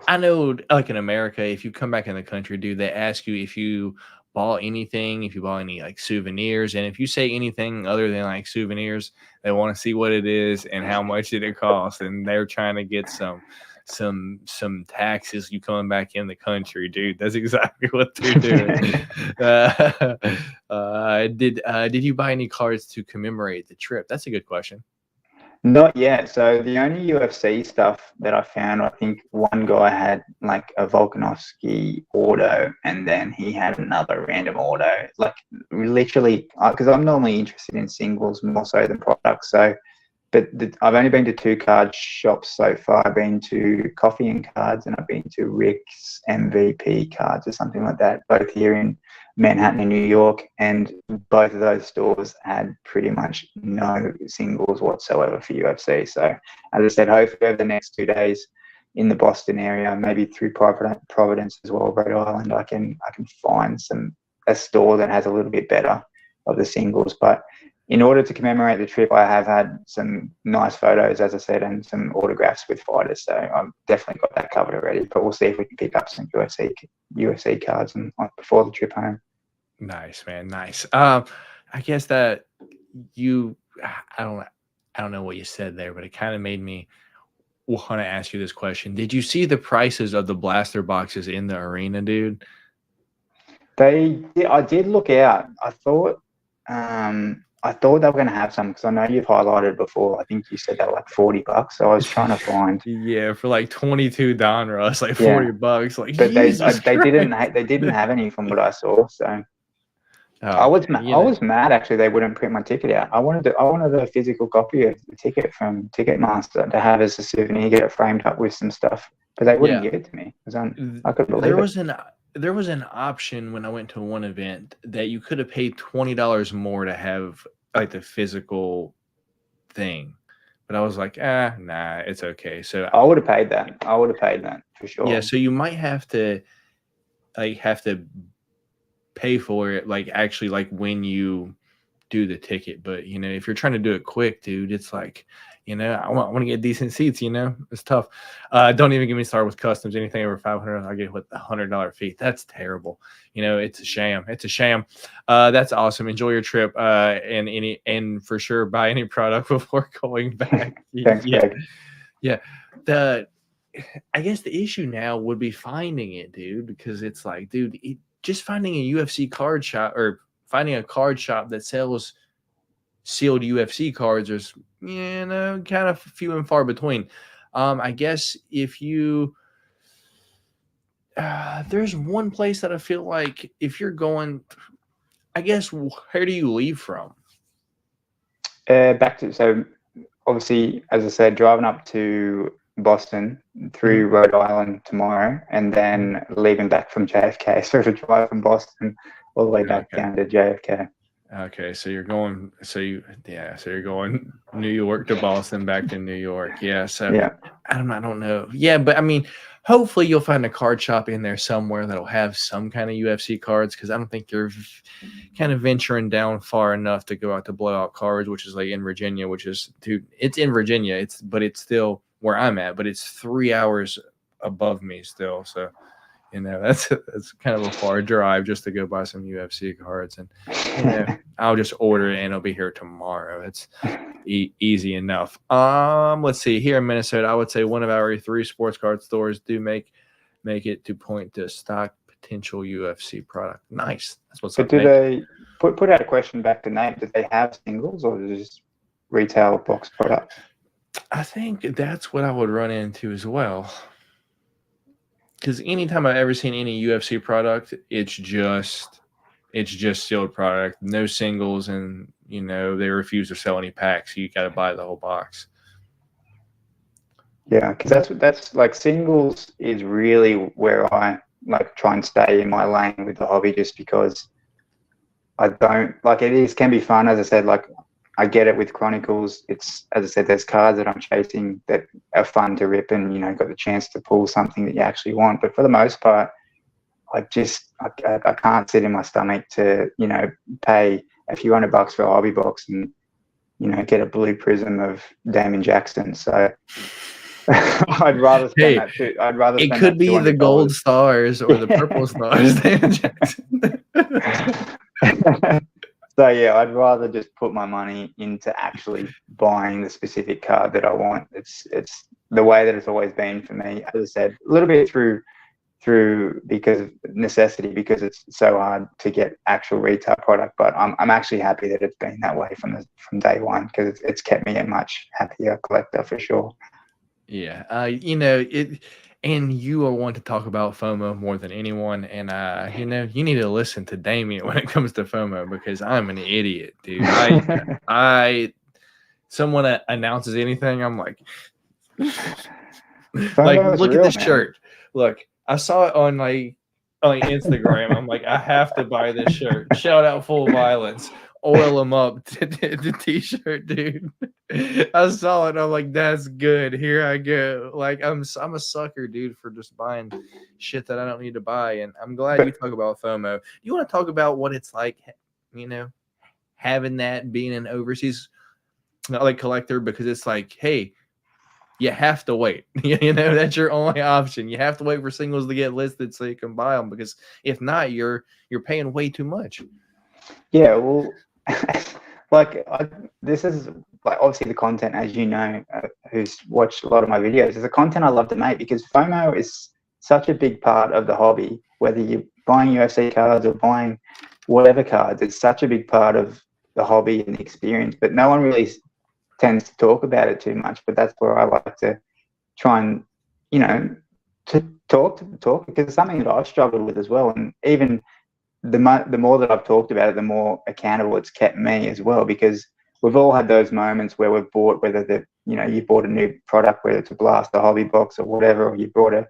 I know, like in America, if you come back in the country, dude, they ask you if you bought anything, if you bought any like souvenirs, and if you say anything other than like souvenirs, they want to see what it is and how much did it cost, and they're trying to get some taxes you coming back in the country, dude. That's exactly what they're doing. Did you buy any cards to commemorate the trip? That's a good question. Not yet. So the only UFC stuff that I found, I think one guy had like a Volkanovski auto, and then he had another random auto. Like literally, because I'm normally interested in singles more so than products. So, but I've only been to 2 card shops so far. I've been to Coffee and Cards, and I've been to Rick's MVP Cards or something like that, both here in Manhattan and New York, and both of those stores had pretty much no singles whatsoever for UFC. So as I said, hopefully over the next 2 days in the Boston area, maybe through Providence as well, Rhode Island, I can find a store that has a little bit better of the singles. But in order to commemorate the trip, I have had some nice photos, as I said, and some autographs with fighters. So I've definitely got that covered already. But we'll see if we can pick up some UFC cards before the trip home. Nice, man. Nice. I guess that I don't know what you said there, but it kind of made me want to ask you this question. Did you see the prices of the blaster boxes in the arena, dude? I did look out. I thought they were going to have some, because I know you've highlighted before. I think you said they were like $40. So I was trying to find. Yeah, for like 22 Donruss, like $40. Like, but they didn't have any from what I saw. So I was mad actually. They wouldn't print my ticket out. I wanted a physical copy of the ticket from Ticketmaster to have as a souvenir, get it framed up with some stuff. But they wouldn't give it to me. I couldn't believe it. there was an option when I went to one event that you could have paid $20 more to have like the physical thing, but I was like, nah, it's okay. So I would have paid that. I would have paid that for sure. yeah, so you might have to pay for it, like actually like when you do the ticket. But you know, if you're trying to do it quick, dude, it's like, you know, I want to get decent seats, you know, it's tough. Don't even get me started with customs. Anything over 500, I get with the $100 fee. That's terrible. You know, it's a sham. It's a sham. That's awesome. Enjoy your trip. And for sure buy any product before going back. Thanks, yeah. Greg. Yeah. I guess the issue now would be finding it, dude, because it's like, dude, just finding a UFC card shop or finding a card shop that sells sealed UFC cards is, you know, kind of few and far between. I guess if you, there's one place that I feel like if you're going, I guess, where do you leave from? So obviously, as I said, driving up to Boston through Rhode Island tomorrow, and then leaving back from JFK. So to drive from Boston all the way back down to JFK. Okay, so you're going, you're going New York to Boston, back to New York. Yeah, so yeah. I don't know. Yeah, but I mean, hopefully you'll find a card shop in there somewhere that'll have some kind of UFC cards, because I don't think you're kind of venturing down far enough to go out to Blowout Cards, which is like in Virginia, which is, dude, it's in Virginia. But it's still where I'm at, but it's 3 hours above me still. So, you know, that's kind of a far drive just to go buy some UFC cards. And you know, I'll just order it and it'll be here tomorrow. It's easy enough. Let's see. Here in Minnesota, I would say one of our 3 sports card stores do make it to point to stock potential UFC product. Nice. That's what's up. But do they put out a question back to Nate? Do they have singles, or is it just retail box product? I think that's what I would run into as well. Because anytime I've ever seen any UFC product, it's just sealed product, no singles, and you know they refuse to sell any packs. So you got to buy the whole box. Yeah, because that's like singles is really where I like try and stay in my lane with the hobby, just because I don't like it. Can be fun, as I said. Like I get it with Chronicles. It's, as I said, there's cards that I'm chasing that are fun to rip, and you know, got the chance to pull something that you actually want. But for the most part, I can't sit in my stomach to, you know, pay a few $100 for a hobby box and, you know, get a blue prism of Damien Jackson. So I'd rather spend that too. I'd rather. It could be the gold stars or the purple stars, Damien Jackson. So yeah, I'd rather just put my money into actually buying the specific card that I want. It's the way that it's always been for me. As I said, a little bit through because of necessity, because it's so hard to get actual retail product. But I'm actually happy that it's been that way from day one, because it's kept me a much happier collector for sure. Yeah, you know it. And you are one to talk about FOMO more than anyone. And, you know, you need to listen to Damian when it comes to FOMO, because I'm an idiot, dude. Someone announces anything, I'm like, look at this shirt. Look, I saw it on Instagram. I'm like, I have to buy this shirt. Shout out Full Violence. Oil them up to the t-shirt, dude. I saw it. I'm like, that's good. Here I go. Like, I'm a sucker, dude, for just buying shit that I don't need to buy. And I'm glad you talk about FOMO. You want to talk about what it's like, you know, having that, being an overseas collector, because it's like, hey, you have to wait. You know, that's your only option. You have to wait for singles to get listed so you can buy them, because if not, you're paying way too much. Yeah, well, this is like obviously the content, as you know, who's watched a lot of my videos, is the content I love to make, because FOMO is such a big part of the hobby. Whether you're buying UFC cards or buying whatever cards, it's such a big part of the hobby and the experience. But no one really tends to talk about it too much. But that's where I like to try and, you know, to talk, because it's something that I've struggled with as well. And even the more that I've talked about it, the more accountable it's kept me as well, because we've all had those moments where we've bought, you bought a new product, whether it's a Blaster hobby box or whatever, or you bought a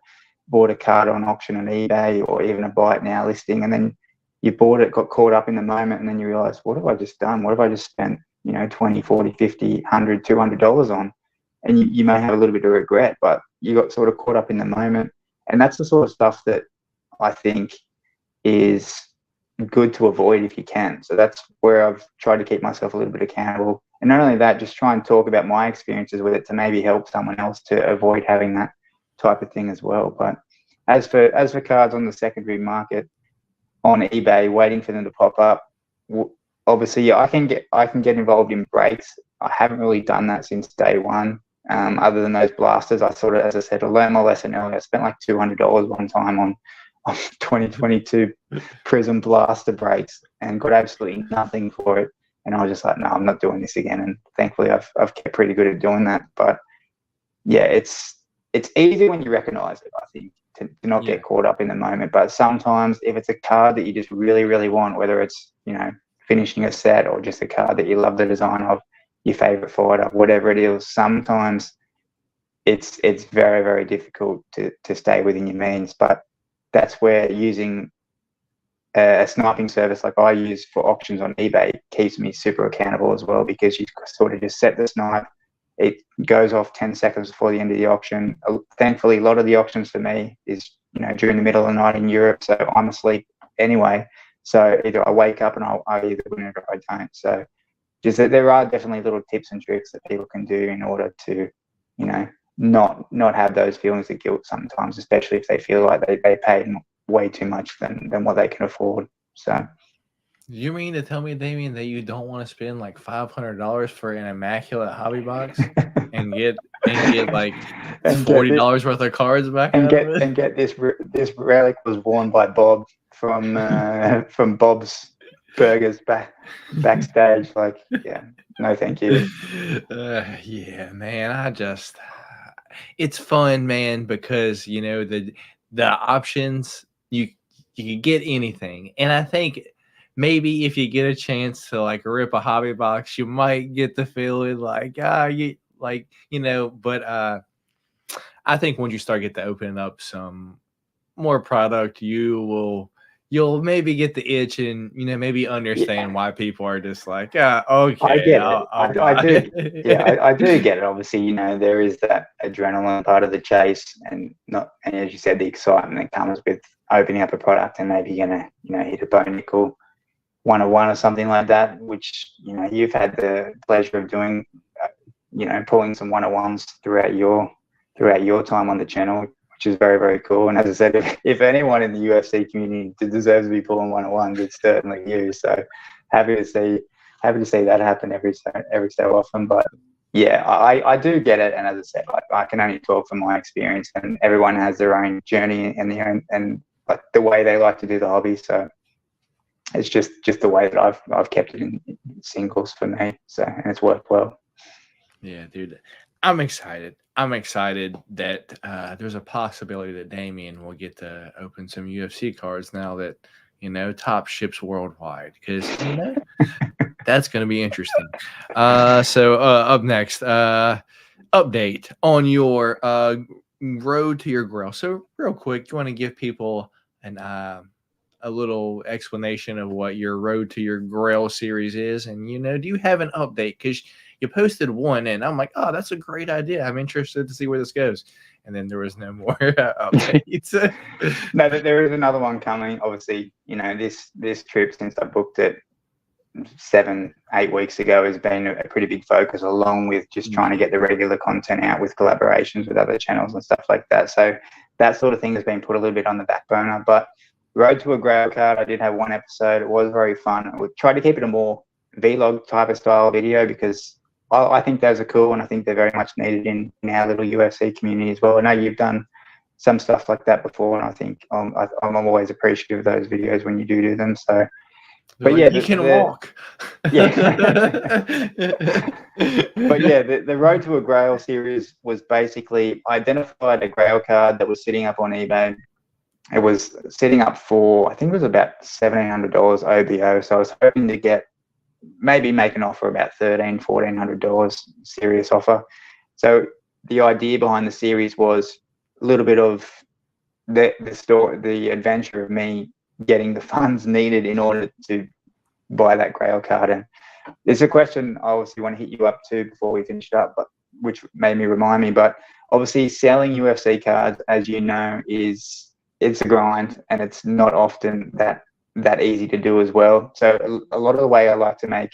bought a card on auction on eBay or even a buy it now listing, and then you bought it, got caught up in the moment, and then you realize, what have I just done? What have I just spent, you know, 20, 40, 50, 100, $200 on? And you may have a little bit of regret, but you got sort of caught up in the moment. And that's the sort of stuff that I think is good to avoid if you can. So that's where I've tried to keep myself a little bit accountable. And not only that, just try and talk about my experiences with it to maybe help someone else to avoid having that type of thing as well. But as for cards on the secondary market on eBay, waiting for them to pop up, obviously, yeah, I can get involved in breaks. I haven't really done that since day one. Other than those blasters, I sort of, as I said, I learned my lesson early. I spent like $200 one time on 2022 Prism blaster breaks and got absolutely nothing for it. And I was just like, no, I'm not doing this again. And thankfully, I've kept pretty good at doing that. But yeah, it's easy when you recognize it, I think, to not get caught up in the moment. But sometimes if it's a card that you just really, really want, whether it's, you know, finishing a set or just a card that you love the design of, your favorite fighter, whatever it is, sometimes it's very, very difficult to stay within your means. But that's where using a sniping service like I use for auctions on eBay keeps me super accountable as well, because you sort of just set the snipe. It goes off 10 seconds before the end of the auction. Thankfully, a lot of the auctions for me is, you know, during the middle of the night in Europe, so I'm asleep anyway. So either I wake up and I either win it or I don't. So just that there are definitely little tips and tricks that people can do in order to, you know, not have those feelings of guilt sometimes, especially if they feel like they paid way too much than what they can afford. So you mean to tell me, Damien, that you don't want to spend like $500 for an immaculate hobby box and get like $40 worth of cards back and out get this relic was worn by Bob from Bob's Burgers backstage? Like, yeah, no thank you. Yeah, man, it's fun, man, because, you know, the options, you can get anything. And I think maybe if you get a chance to like rip a hobby box, you might get the feeling like, you know, but I think once you start getting to open up some more product, you'll maybe get the itch and, you know, maybe understand why people are just like, okay. I get it. I do. Yeah, I do get it. Obviously, you know, there is that adrenaline part of the chase, and as you said, the excitement that comes with opening up a product and maybe gonna, you know, hit a bone nickel 101 or something like that, which, you know, you've had the pleasure of doing, you know, pulling some 101s throughout your time on the channel, which is very, very cool. And as I said, if anyone in the UFC community deserves to be pulling 101s, it's certainly you. So happy to see that happen every so often. But yeah, I do get it. And as I said, I can only talk from my experience, and everyone has their own journey and their own, and like the way they like to do the hobby. So it's just the way that I've kept it in singles for me. So, and it's worked well. Yeah, dude, I'm excited. I'm excited that there's a possibility that Damian will get to open some UFC cards now that, you know, Top ships worldwide, because, you know, that's going to be interesting. So up next, update on your road to your Grail. So real quick, you want to give people a little explanation of what your road to your Grail series is, and, you know, do you have an update? Because you posted one, and I'm like, oh, that's a great idea. I'm interested to see where this goes. And then there was no more updates. No, there is another one coming. Obviously, you know, this trip, since I booked it 7-8 weeks ago, has been a pretty big focus, along with just trying to get the regular content out with collaborations with other channels and stuff like that. So that sort of thing has been put a little bit on the back burner. But Road to a Grail card, I did have one episode. It was very fun. I would try to keep it a more vlog type of style video, because I think those are cool, and I think they're very much needed in our little UFC community as well. I know you've done some stuff like that before, and I think I'm always appreciative of those videos when you do them. So, but yeah, you can walk. Yeah. But yeah, the Road to a Grail series was basically, I identified a Grail card that was sitting up on eBay. It was sitting up for, I think it was about $1,700 OBO. So I was hoping to maybe make an offer about $1,400 serious offer. So the idea behind the series was a little bit of the adventure of me getting the funds needed in order to buy that Grail card. And there's a question I obviously want to hit you up to before we finish up, but which made me remind me. But obviously, selling UFC cards, as you know, it's a grind, and it's not often that easy to do as well. So a lot of the way I like to make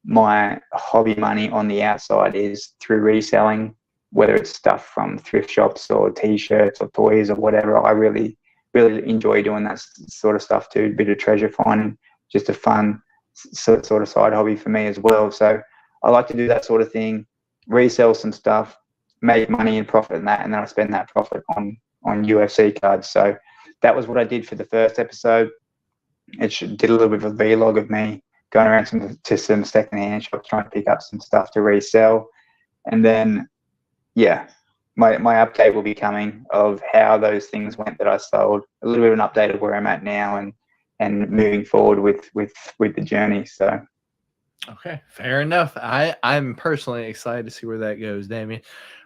my hobby money on the outside is through reselling, whether it's stuff from thrift shops or t-shirts or toys or whatever. I really enjoy doing that sort of stuff too. A bit of treasure finding, just a fun sort of side hobby for me as well. So I like to do that sort of thing, resell some stuff, make money and profit in that, and then I spend that profit on UFC cards. So that was what I did for the first episode. Did a little bit of a vlog of me going around to some secondhand shops trying to pick up some stuff to resell. And then, yeah, my update will be coming of how those things went that I sold, a little bit of an update of where I'm at now and moving forward with the journey. So okay, fair enough. I'm personally excited to see where that goes, Damien.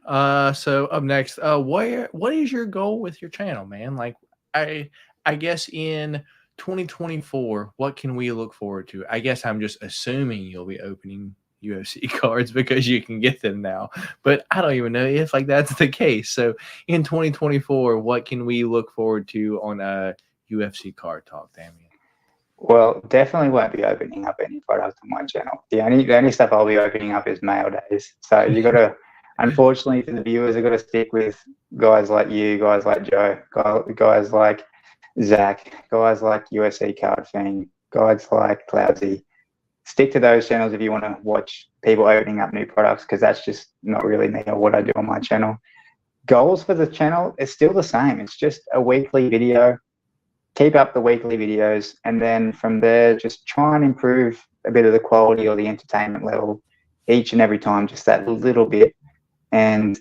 So up next, what is your goal with your channel, man? Like I guess in 2024, what can we look forward to? I guess I'm just assuming you'll be opening UFC cards because you can get them now, but I don't even know if like that's the case. So in 2024, what can we look forward to on UFC Card Talk, Damien? Well, definitely won't be opening up any product on my channel. The only stuff I'll be opening up is mail days. So you got to, unfortunately for the viewers, I've got to stick with guys like you, guys like Joe, guys like Zach, guys like UFC Card Fiend, guys like Cloudsy. Stick to those channels if you want to watch people opening up new products, because that's just not really me or what I do on my channel. Goals for the channel is still the same. It's just a weekly video. Keep up the weekly videos, and then from there, just try and improve a bit of the quality or the entertainment level each and every time, just that little bit. And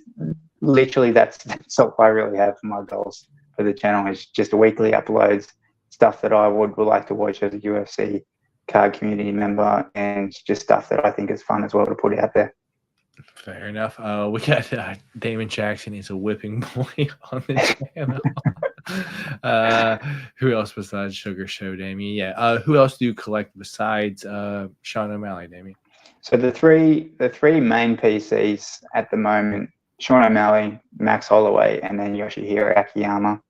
literally, that's all I really have for my goals for the channel, is just weekly uploads, stuff that I would like to watch as a UFC Card community member, and just stuff that I think is fun as well to put out there. Fair enough. We got Damon Jackson. He's a whipping boy on the channel. Who else besides Sugar Show, Damien? Yeah. Who else do you collect besides Sean O'Malley, Damien? So the three main PCs at the moment: Sean O'Malley, Max Holloway, and then Yoshihiro Akiyama.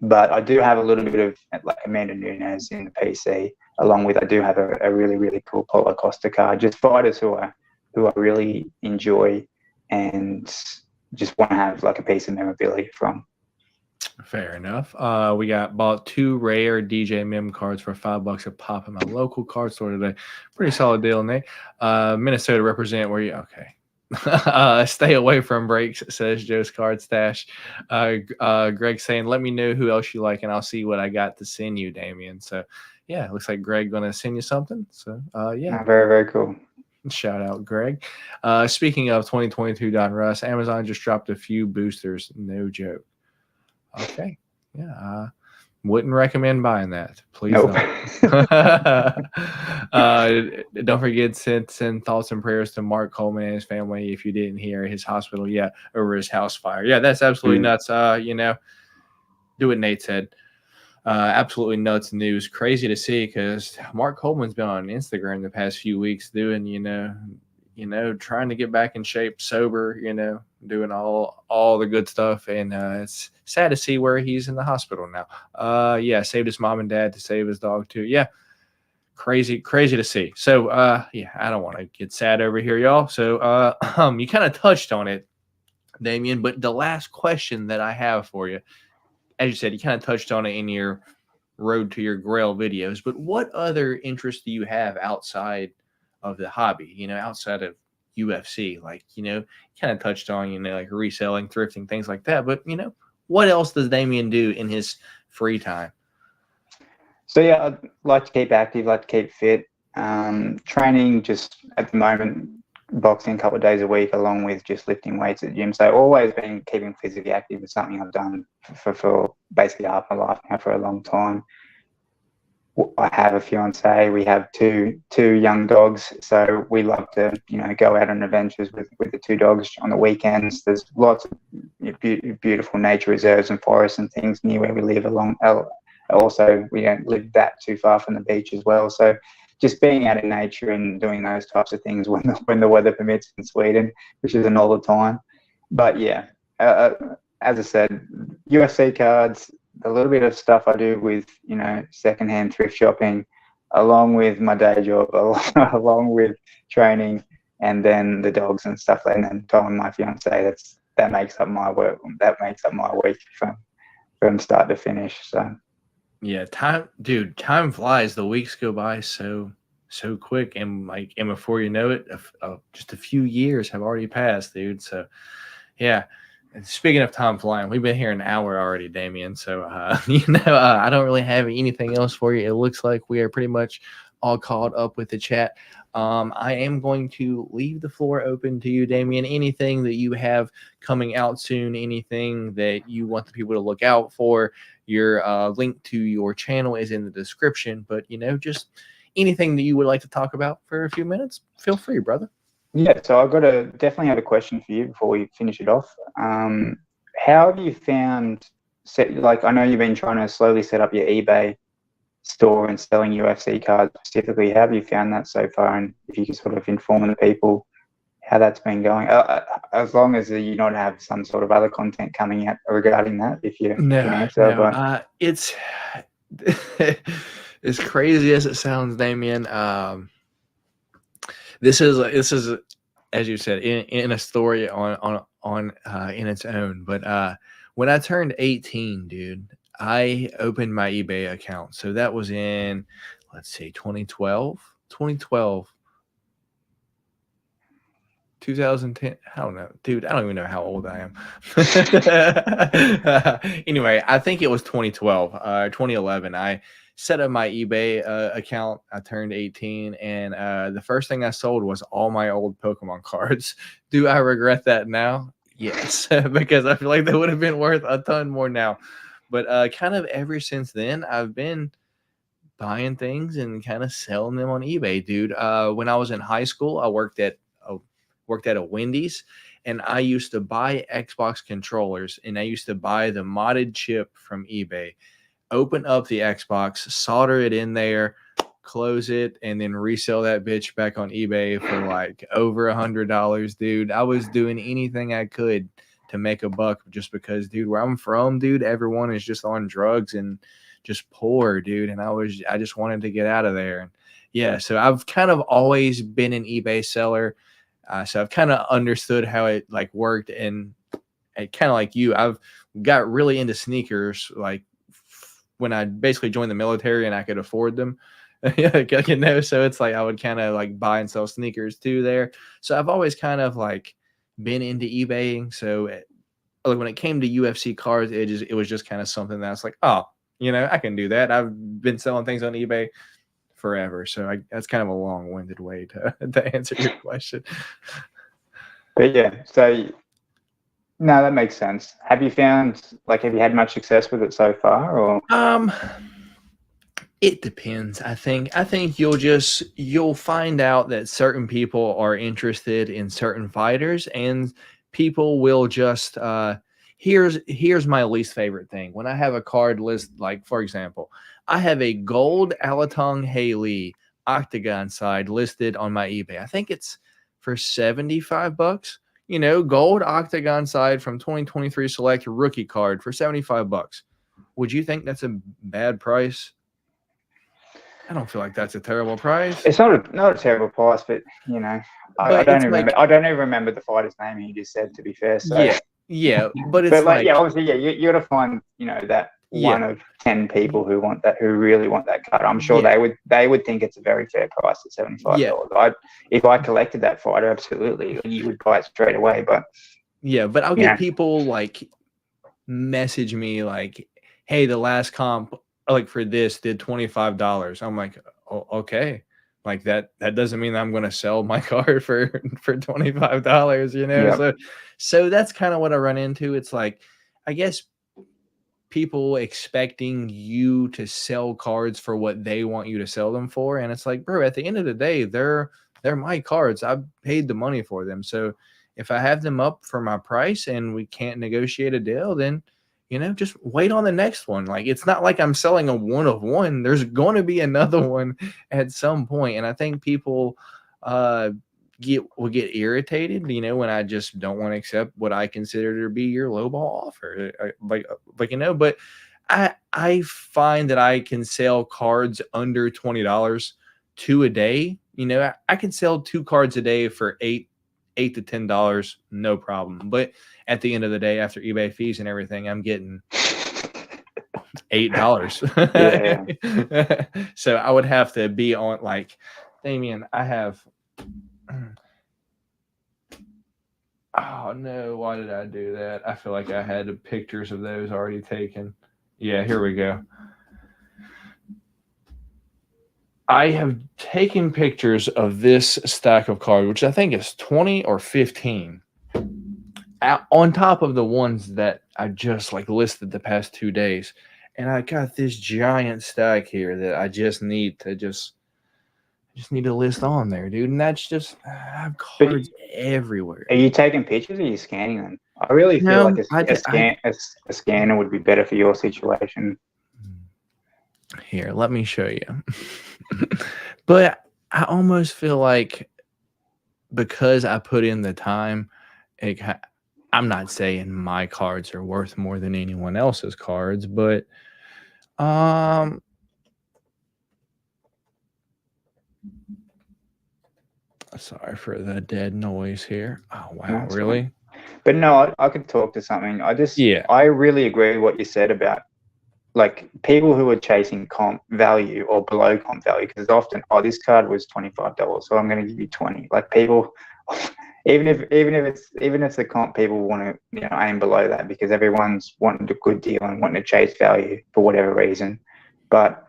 But I do have a little bit of like Amanda Nunes in the PC, along with I do have a really cool Paulo Costa card. Just fighters who I really enjoy and just want to have like a piece of memorabilia from. Fair enough. We bought 2 rare DJ Mem cards for $5 a pop in my local card store today. Pretty solid deal, Nate. Minnesota represent where you okay. Stay away from breaks, says Joe's Card Stash. Greg saying, let me know who else you like and I'll see what I got to send you, Damien. So yeah, it looks like Greg gonna send you something. So yeah. Very cool. Shout out, Greg. Speaking of 2022 Don Russ, Amazon just dropped a few boosters. No joke. Okay. Yeah. Wouldn't recommend buying that. Please nope. Don't forget to send thoughts and prayers to Mark Coleman and his family if you didn't hear his hospital yet over his house fire. Yeah, that's absolutely nuts. Do what Nate said. Absolutely nuts news. Crazy to see because Mark Coleman's been on Instagram the past few weeks doing, trying to get back in shape, sober, doing all the good stuff. And it's sad to see where he's in the hospital now. Yeah, saved his mom and dad to save his dog too. Yeah, crazy to see. So, yeah, I don't want to get sad over here, y'all. So you kind of touched on it, Damien, but the last question that I have for you, as you said, you kind of touched on it in your Road to Your Grail videos, but what other interests do you have outside of the hobby, outside of UFC? Like, kind of touched on, like reselling, thrifting, things like that. But, what else does Damien do in his free time? So, yeah, I'd like to keep active, like to keep fit. Training just at the moment, boxing a couple of days a week, along with just lifting weights at the gym. So always been keeping physically active is something I've done for basically half my life now, for a long time. I have a fiance. We have two young dogs, so we love to, go out on adventures with the two dogs on the weekends. There's lots of beautiful nature reserves and forests and things near where we live. Also, we don't live that too far from the beach as well. So, just being out in nature and doing those types of things when the weather permits in Sweden, which isn't all the time. But yeah, as I said, UFC cards, a little bit of stuff I do with, secondhand thrift shopping, along with my day job, along with training, and then the dogs and stuff, and then telling my fiance, that makes up my work. That makes up my week from start to finish. So yeah, time flies. The weeks go by so quick, and before you know it, just a few years have already passed, dude. So yeah. And speaking of time flying, we've been here an hour already, Damien. So, I don't really have anything else for you. It looks like we are pretty much all caught up with the chat. I am going to leave the floor open to you, Damien. Anything that you have coming out soon, anything that you want the people to look out for, your link to your channel is in the description. But, just anything that you would like to talk about for a few minutes, feel free, brother. Yeah, so I've definitely have a question for you before we finish it off. How have you found, I know you've been trying to slowly set up your eBay store and selling UFC cards specifically. How have you found that so far? And if you can sort of inform the people how that's been going, as long as you not have some sort of other content coming out regarding that, if you can answer. But it's as crazy as it sounds, Damien. This is, as you said, in a story on in its own. But when I turned 18, dude, I opened my eBay account. So that was in, let's see, 2012, 2010. I don't know, dude. I don't even know how old I am. Anyway, I think it was 2012, 2011. I set up my eBay account. I turned 18, and the first thing I sold was all my old Pokemon cards. Do I regret that now? Yes, because I feel like they would have been worth a ton more now. But kind of ever since then, I've been buying things and kind of selling them on eBay, dude. When I was in high school, I worked at a Wendy's, and I used to buy Xbox controllers, and I used to buy the modded chip from eBay. Open up the Xbox, solder it in there, close it, and then resell that bitch back on eBay for like over $100, dude. I was doing anything I could to make a buck just because, dude, where I'm from, dude, everyone is just on drugs and just poor, dude. And I just wanted to get out of there. And yeah, so I've kind of always been an eBay seller. So I've kind of understood how it like worked, and kind of like you, I've got really into sneakers like when I basically joined the military and I could afford them. So it's like I would kind of like buy and sell sneakers too there. So I've always kind of like been into eBaying. So like when it came to UFC cards, it was just kind of something that I was like, oh, I can do that. I've been selling things on eBay forever. So that's kind of a long-winded way to answer your question. But yeah, so no, that makes sense. Have you had much success with it so far, or? It depends. I think you'll find out that certain people are interested in certain fighters, and people will just here's my least favorite thing. When I have a card list, like for example, I have a gold Alatong Haley octagon side listed on my eBay. I think it's for $75. Gold octagon side from 2023 select rookie card for $75. Would you think that's a bad price? I don't feel like that's a terrible price. It's not a terrible price, but I don't even remember the fighter's name you just said, to be fair. So. Yeah, but it's obviously, you got to find that one of 10 people who really want that card. I'm sure they would think it's a very fair price at $75. Yeah. If I collected that fighter, absolutely, you would buy it straight away. But but I'll get people like message me like, hey, the last comp like for this did $25. I'm like, oh, okay. Like that doesn't mean I'm going to sell my card for $25, Yep. So that's kind of what I run into. It's like, I guess people expecting you to sell cards for what they want you to sell them for. And it's like, bro, at the end of the day, they're my cards. I paid the money for them. So if I have them up for my price and we can't negotiate a deal, then, just wait on the next one. Like, it's not like I'm selling a one of one. There's going to be another one at some point. And I think people will get irritated, when I just don't want to accept what I consider to be your lowball offer. But I find that I can sell cards under $20 2 a day. I can sell 2 cards a day for $8 to $10, no problem. But at the end of the day, after eBay fees and everything, I'm getting $8. Yeah. So I would have to be on, like, Damien, I have. Oh no, why did I do that? I feel like I had pictures of those already taken. Yeah, here we go. I have taken pictures of this stack of cards, which I think is 20 or 15, on top of the ones that I just listed the past 2 days. And I got this giant stack here that I just need to list on there, dude. And that's just, I have cards everywhere. Are you taking pictures or are you scanning them? I really feel like a scanner would be better for your situation. Here, let me show you. But I almost feel like, because I put in the time, I'm not saying my cards are worth more than anyone else's cards, but sorry for the dead noise here. Oh wow, That's really? Fine. But no, I could talk to something. I really agree with what you said about people who are chasing comp value or below comp value, because often, this card was $25, so I'm going to give you 20. Like, people, even if it's the comp, people want to aim below that because everyone's wanting a good deal and wanting to chase value for whatever reason. But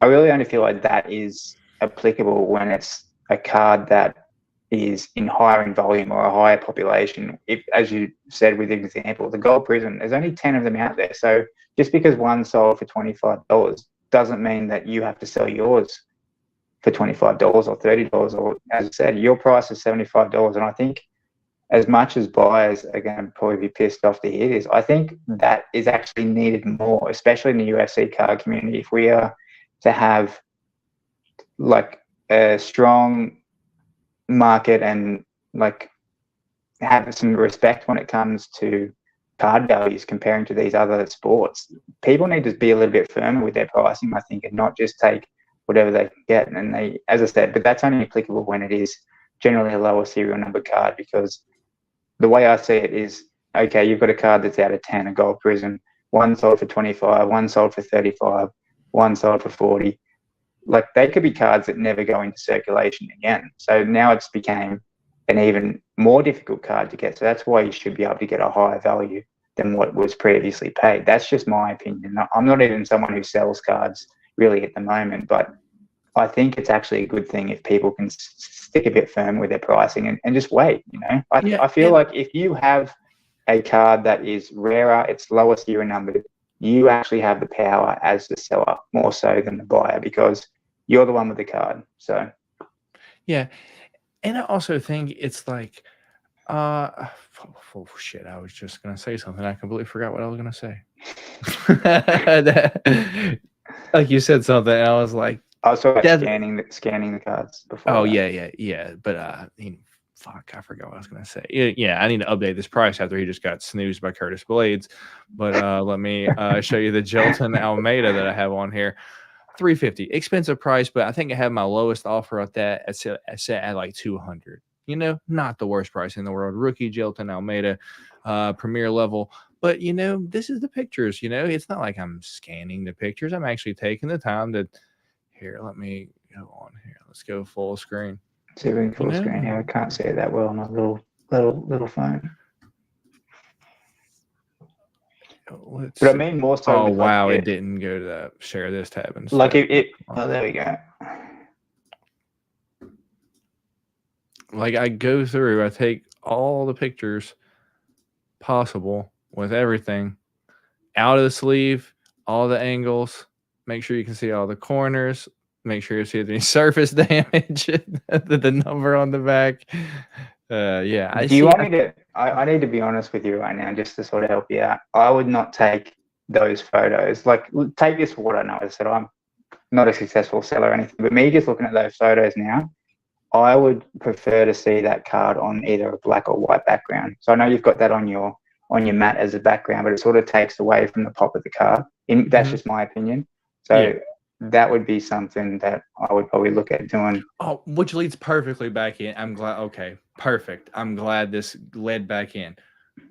I really only feel like that is applicable when it's a card that is in higher in volume or a higher population. If, as you said with the example, the Gold Prism, there's only 10 of them out there. So just because one sold for $25 doesn't mean that you have to sell yours for $25 or $30. Or, as I said, your price is $75. And I think, as much as buyers are going to probably be pissed off to hear this, I think that is actually needed more, especially in the UFC card community. If we are to have a strong market and have some respect when it comes to card values comparing to these other sports, people need to be a little bit firmer with their pricing, I think, and not just take whatever they can get. And they, as I said, but that's only applicable when it is generally a lower serial number card, because the way I see it is, okay, you've got a card that's out of 10, a Gold Prism, one sold for 25, one sold for 35, one sold for 40. They could be cards that never go into circulation again. So now it's became an even more difficult card to get. So that's why you should be able to get a higher value than what was previously paid. That's just my opinion. I'm not even someone who sells cards really at the moment, but I think it's actually a good thing if people can stick a bit firm with their pricing and just wait. I feel like if you have a card that is rarer, it's lower serial numbered, you actually have the power as the seller more so than the buyer, because you're the one with the card. So yeah. And I also think it's oh shit, I was just gonna say something. I completely forgot what I was gonna say. Like, you said something, and I was like, I was talking about scanning the cards before. Oh yeah. But fuck, I forgot what I was gonna say. Yeah, I need to update this price after he just got snoozed by Curtis Blades. But let me show you the Jelton Almeida that I have on here. $350, expensive price, but I think I have my lowest offer at that set at like $200. Not the worst price in the world. Rookie Jelton Almeida, premier level. But this is the pictures. It's not like I'm scanning the pictures. I'm actually taking the time to. Here, let me go on here. Let's go full screen. See if we can full screen. Yeah, I can't see it that well on my little phone. But I mean more so. Oh wow, it didn't go to the share this tab instead. Oh, there we go. I go through, I take all the pictures possible with everything, out of the sleeve, all the angles. Make sure you can see all the corners. Make sure you see any surface damage. The number on the back. Yeah, Do you want me to? I need to be honest with you right now, just to sort of help you out. I would not take those photos. Like, take this for what I know. As I said, I'm not a successful seller or anything, but me just looking at those photos now, I would prefer to see that card on either a black or white background. So I know you've got that on your mat as a background, but it sort of takes away from the pop of the card. That's just my opinion. So that would be something that I would probably look at doing. Oh, which leads perfectly back in. I'm glad. Okay, perfect. I'm glad this led back in,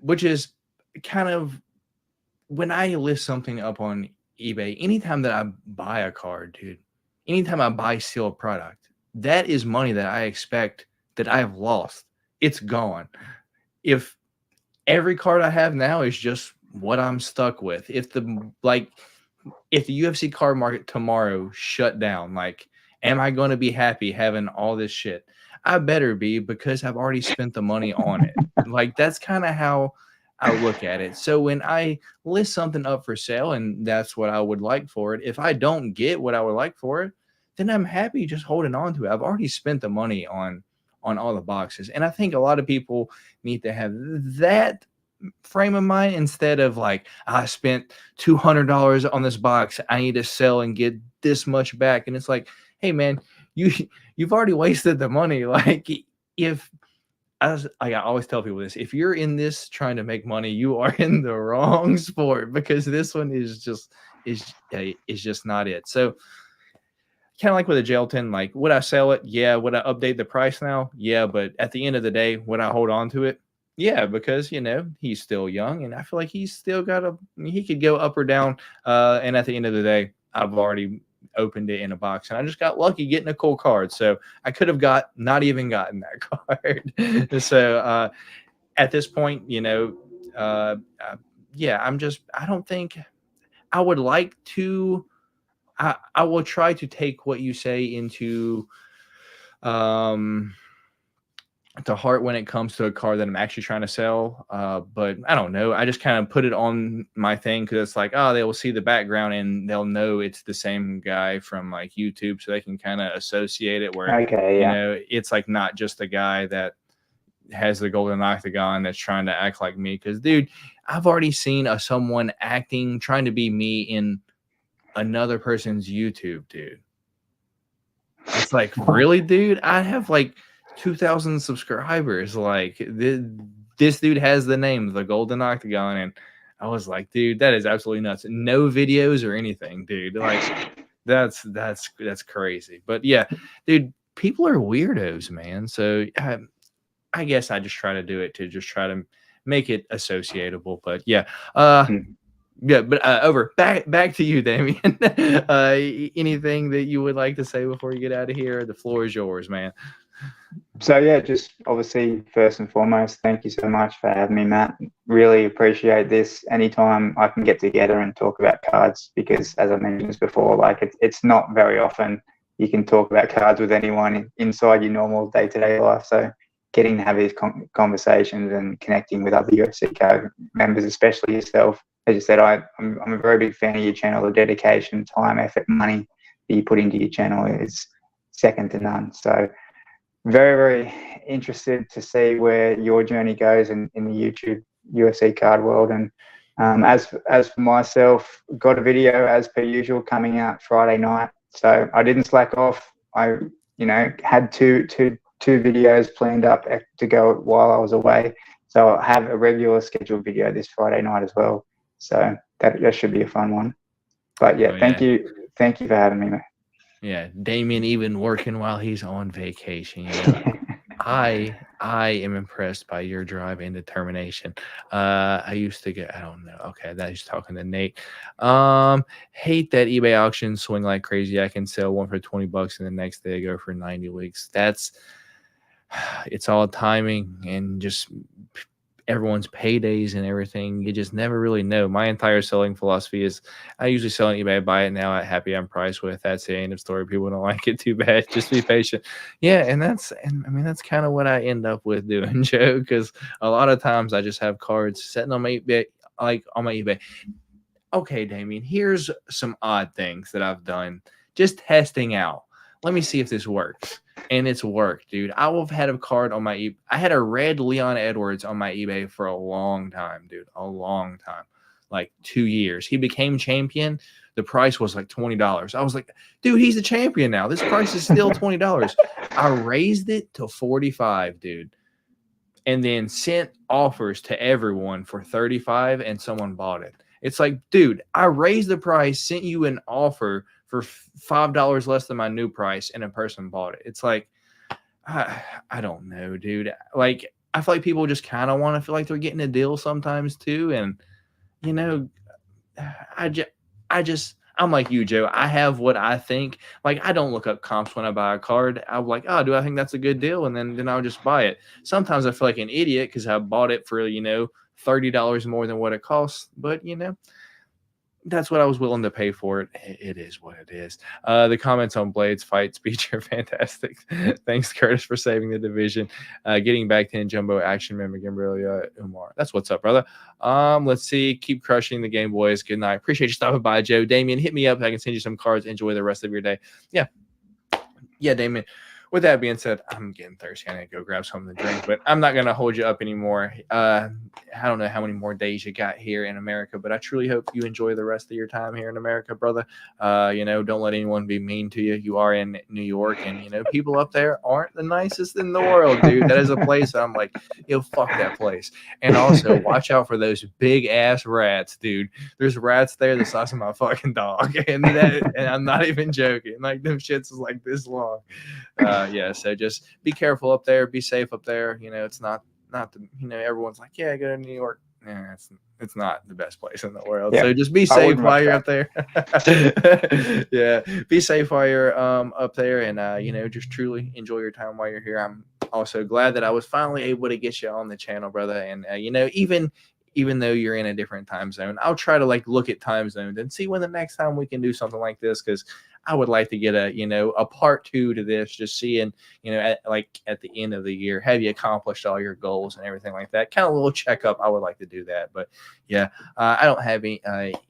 which is kind of when I list something up on eBay, anytime that I buy a card, dude, anytime I buy sealed product, that is money that I expect that I have lost. It's gone. If every card I have now is just what I'm stuck with, if the UFC card market tomorrow shut down, like, am I going to be happy having all this shit? I better be, because I've already spent the money on it. Like, that's kind of how I look at it. So when I list something up for sale and that's what I would like for it, if I don't get what I would like for it, then I'm happy just holding on to it. I've already spent the money on all the boxes. And I think a lot of people need to have that frame of mind instead of like, I spent $200 on this box, I need to sell and get this much back. And it's like, hey man, you've already wasted the money. Like, if I always tell people this, if you're in this trying to make money, you are in the wrong sport, because this one is just not it. So kind of like with a gelatin, like, would I sell it? Yeah. Would I update the price now? Yeah. But at the end of the day, would I hold on to it? Yeah, because, you know, he's still young and I feel like he's still he could go up or down. And at the end of the day, I've already opened it in a box and I just got lucky getting a cool card. So I could have not even gotten that card. So at this point, you know, yeah, I don't think I would like to. I will try to take what you say into to heart when it comes to a card that I'm actually trying to sell. But I don't know. I just kind of put it on my thing because it's like, oh, they will see the background and they'll know it's the same guy from like YouTube, so they can kind of associate it where, you know, it's like not just a guy that has the golden octagon that's trying to act like me. Because, dude, I've already seen someone trying to be me in another person's YouTube, dude. It's like, really, dude? I have like 2,000 subscribers. Like, this dude has the name, the golden octagon, and I was like, dude, that is absolutely nuts. No videos or anything, dude. Like, that's crazy. But yeah, dude, people are weirdos, man. So I guess I just try to do it to just try to make it associatable. But yeah, yeah, but back to you, Damien. Anything that you would like to say before you get out of here? The floor is yours, man. So yeah, just obviously first and foremost, thank you so much for having me, Matt. Really appreciate this. Anytime I can get together and talk about cards, because as I mentioned before, like it's not very often you can talk about cards with anyone inside your normal day-to-day life. So getting to have these conversations and connecting with other UFC Card members, especially yourself. As you said, I'm a very big fan of your channel. The dedication, time, effort, money that you put into your channel is second to none. So very, very interested to see where your journey goes in the YouTube UFC card world. And as for myself, got a video as per usual coming out Friday night. So I didn't slack off. I, had two videos planned up to go while I was away. So I have a regular scheduled video this Friday night as well. So that should be a fun one. But yeah, thank you for having me, mate. Yeah, Damien even working while he's on vacation. You know? I am impressed by your drive and determination. I used to get, I don't know. Okay, that's talking to Nate. Hate that eBay auctions swing like crazy. I can sell one for $20 and the next day I go for 90 weeks. It's all timing and just everyone's paydays and everything. You just never really know. My entire selling philosophy is I usually sell on eBay, buy it now at happy I'm priced with. That's the end of story. People don't like it too bad. Just be patient. Yeah, and that's kind of what I end up with doing, Joe, because a lot of times I just have cards sitting on my eBay, okay, Damien, here's some odd things that I've done, just testing out. Let me see if this works. And it's worked, dude. I will have had a card on my I had a red Leon Edwards on my eBay for a long time, dude. A long time. Like 2 years. He became champion. The price was like $20. I was like, dude, he's the champion now. This price is still $20. I raised it to $45, dude. And then sent offers to everyone for $35 and someone bought it. It's like, dude, I raised the price, sent you an offer for $5 less than my new price, and a person bought it. It's like, I don't know, dude. Like, I feel like people just kind of want to feel like they're getting a deal sometimes too. And, you know, I'm like you, Joe. I have what I think. Like, I don't look up comps when I buy a card. I'm like, oh, do I think that's a good deal? And then I'll just buy it. Sometimes I feel like an idiot because I bought it for, $30 more than what it costs. But, that's what I was willing to pay for it. It is what it is. The comments on Blade's fight speech are fantastic. Thanks, Curtis, for saving the division. Getting back to Jumbo Action Man McGimberly Umar. That's what's up, brother. Let's see. Keep crushing the game, boys. Good night. Appreciate you stopping by, Joe. Damien, hit me up. I can send you some cards. Enjoy the rest of your day. Yeah, Damien. With that being said, I'm getting thirsty. I need to go grab something to drink, but I'm not going to hold you up anymore. I don't know how many more days you got here in America, but I truly hope you enjoy the rest of your time here in America, brother. Don't let anyone be mean to you. You are in New York, and, people up there aren't the nicest in the world, dude. That is a place I'm like, fuck that place. And also, watch out for those big-ass rats, dude. There's rats there the size of my fucking dog, and I'm not even joking. Like, them shits is like this long. So just be careful up there, be safe up there. It's not the, everyone's like, yeah, go to New York. Yeah, it's not the best place in the world. Yeah, so just be safe while you're up there. Yeah, be safe while you're up there, and just truly enjoy your time while you're here. I'm also glad that I was finally able to get you on the channel, brother. And even though you're in a different time zone, I'll try to look at time zones and see when the next time we can do something like this, because I would like to get a part 2 to this, just seeing, at the end of the year, have you accomplished all your goals and everything like that? Kind of a little checkup. I would like to do that. But yeah, I don't have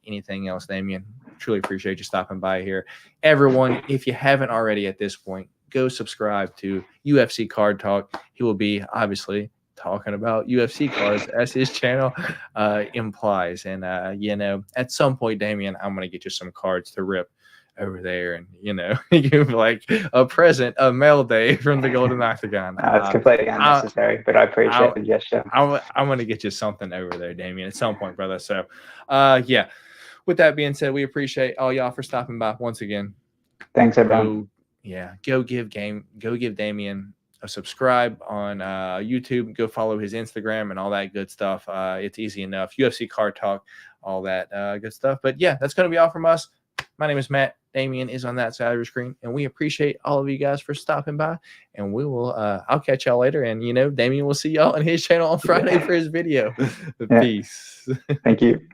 anything else, Damien. Truly appreciate you stopping by here. Everyone, if you haven't already at this point, go subscribe to UFC Card Talk. He will be obviously talking about UFC cards, as his channel implies. And, at some point, Damien, I'm going to get you some cards to rip over there, and give a present, a mail day from the Golden Octagon. It's completely unnecessary, but I appreciate the gesture. I'm going to get you something over there, Damien, at some point, brother. So, with that being said, we appreciate all y'all for stopping by once again. Thanks, everyone. Go give Damien a subscribe on YouTube. Go follow his Instagram and all that good stuff. It's easy enough. UFC Card Talk, all that good stuff. But yeah, that's going to be all from us. My name is Matt. Damien is on that side of your screen, and we appreciate all of you guys for stopping by. And we will, I'll catch y'all later. And Damien will see y'all on his channel on Friday for his video. Peace. Thank you.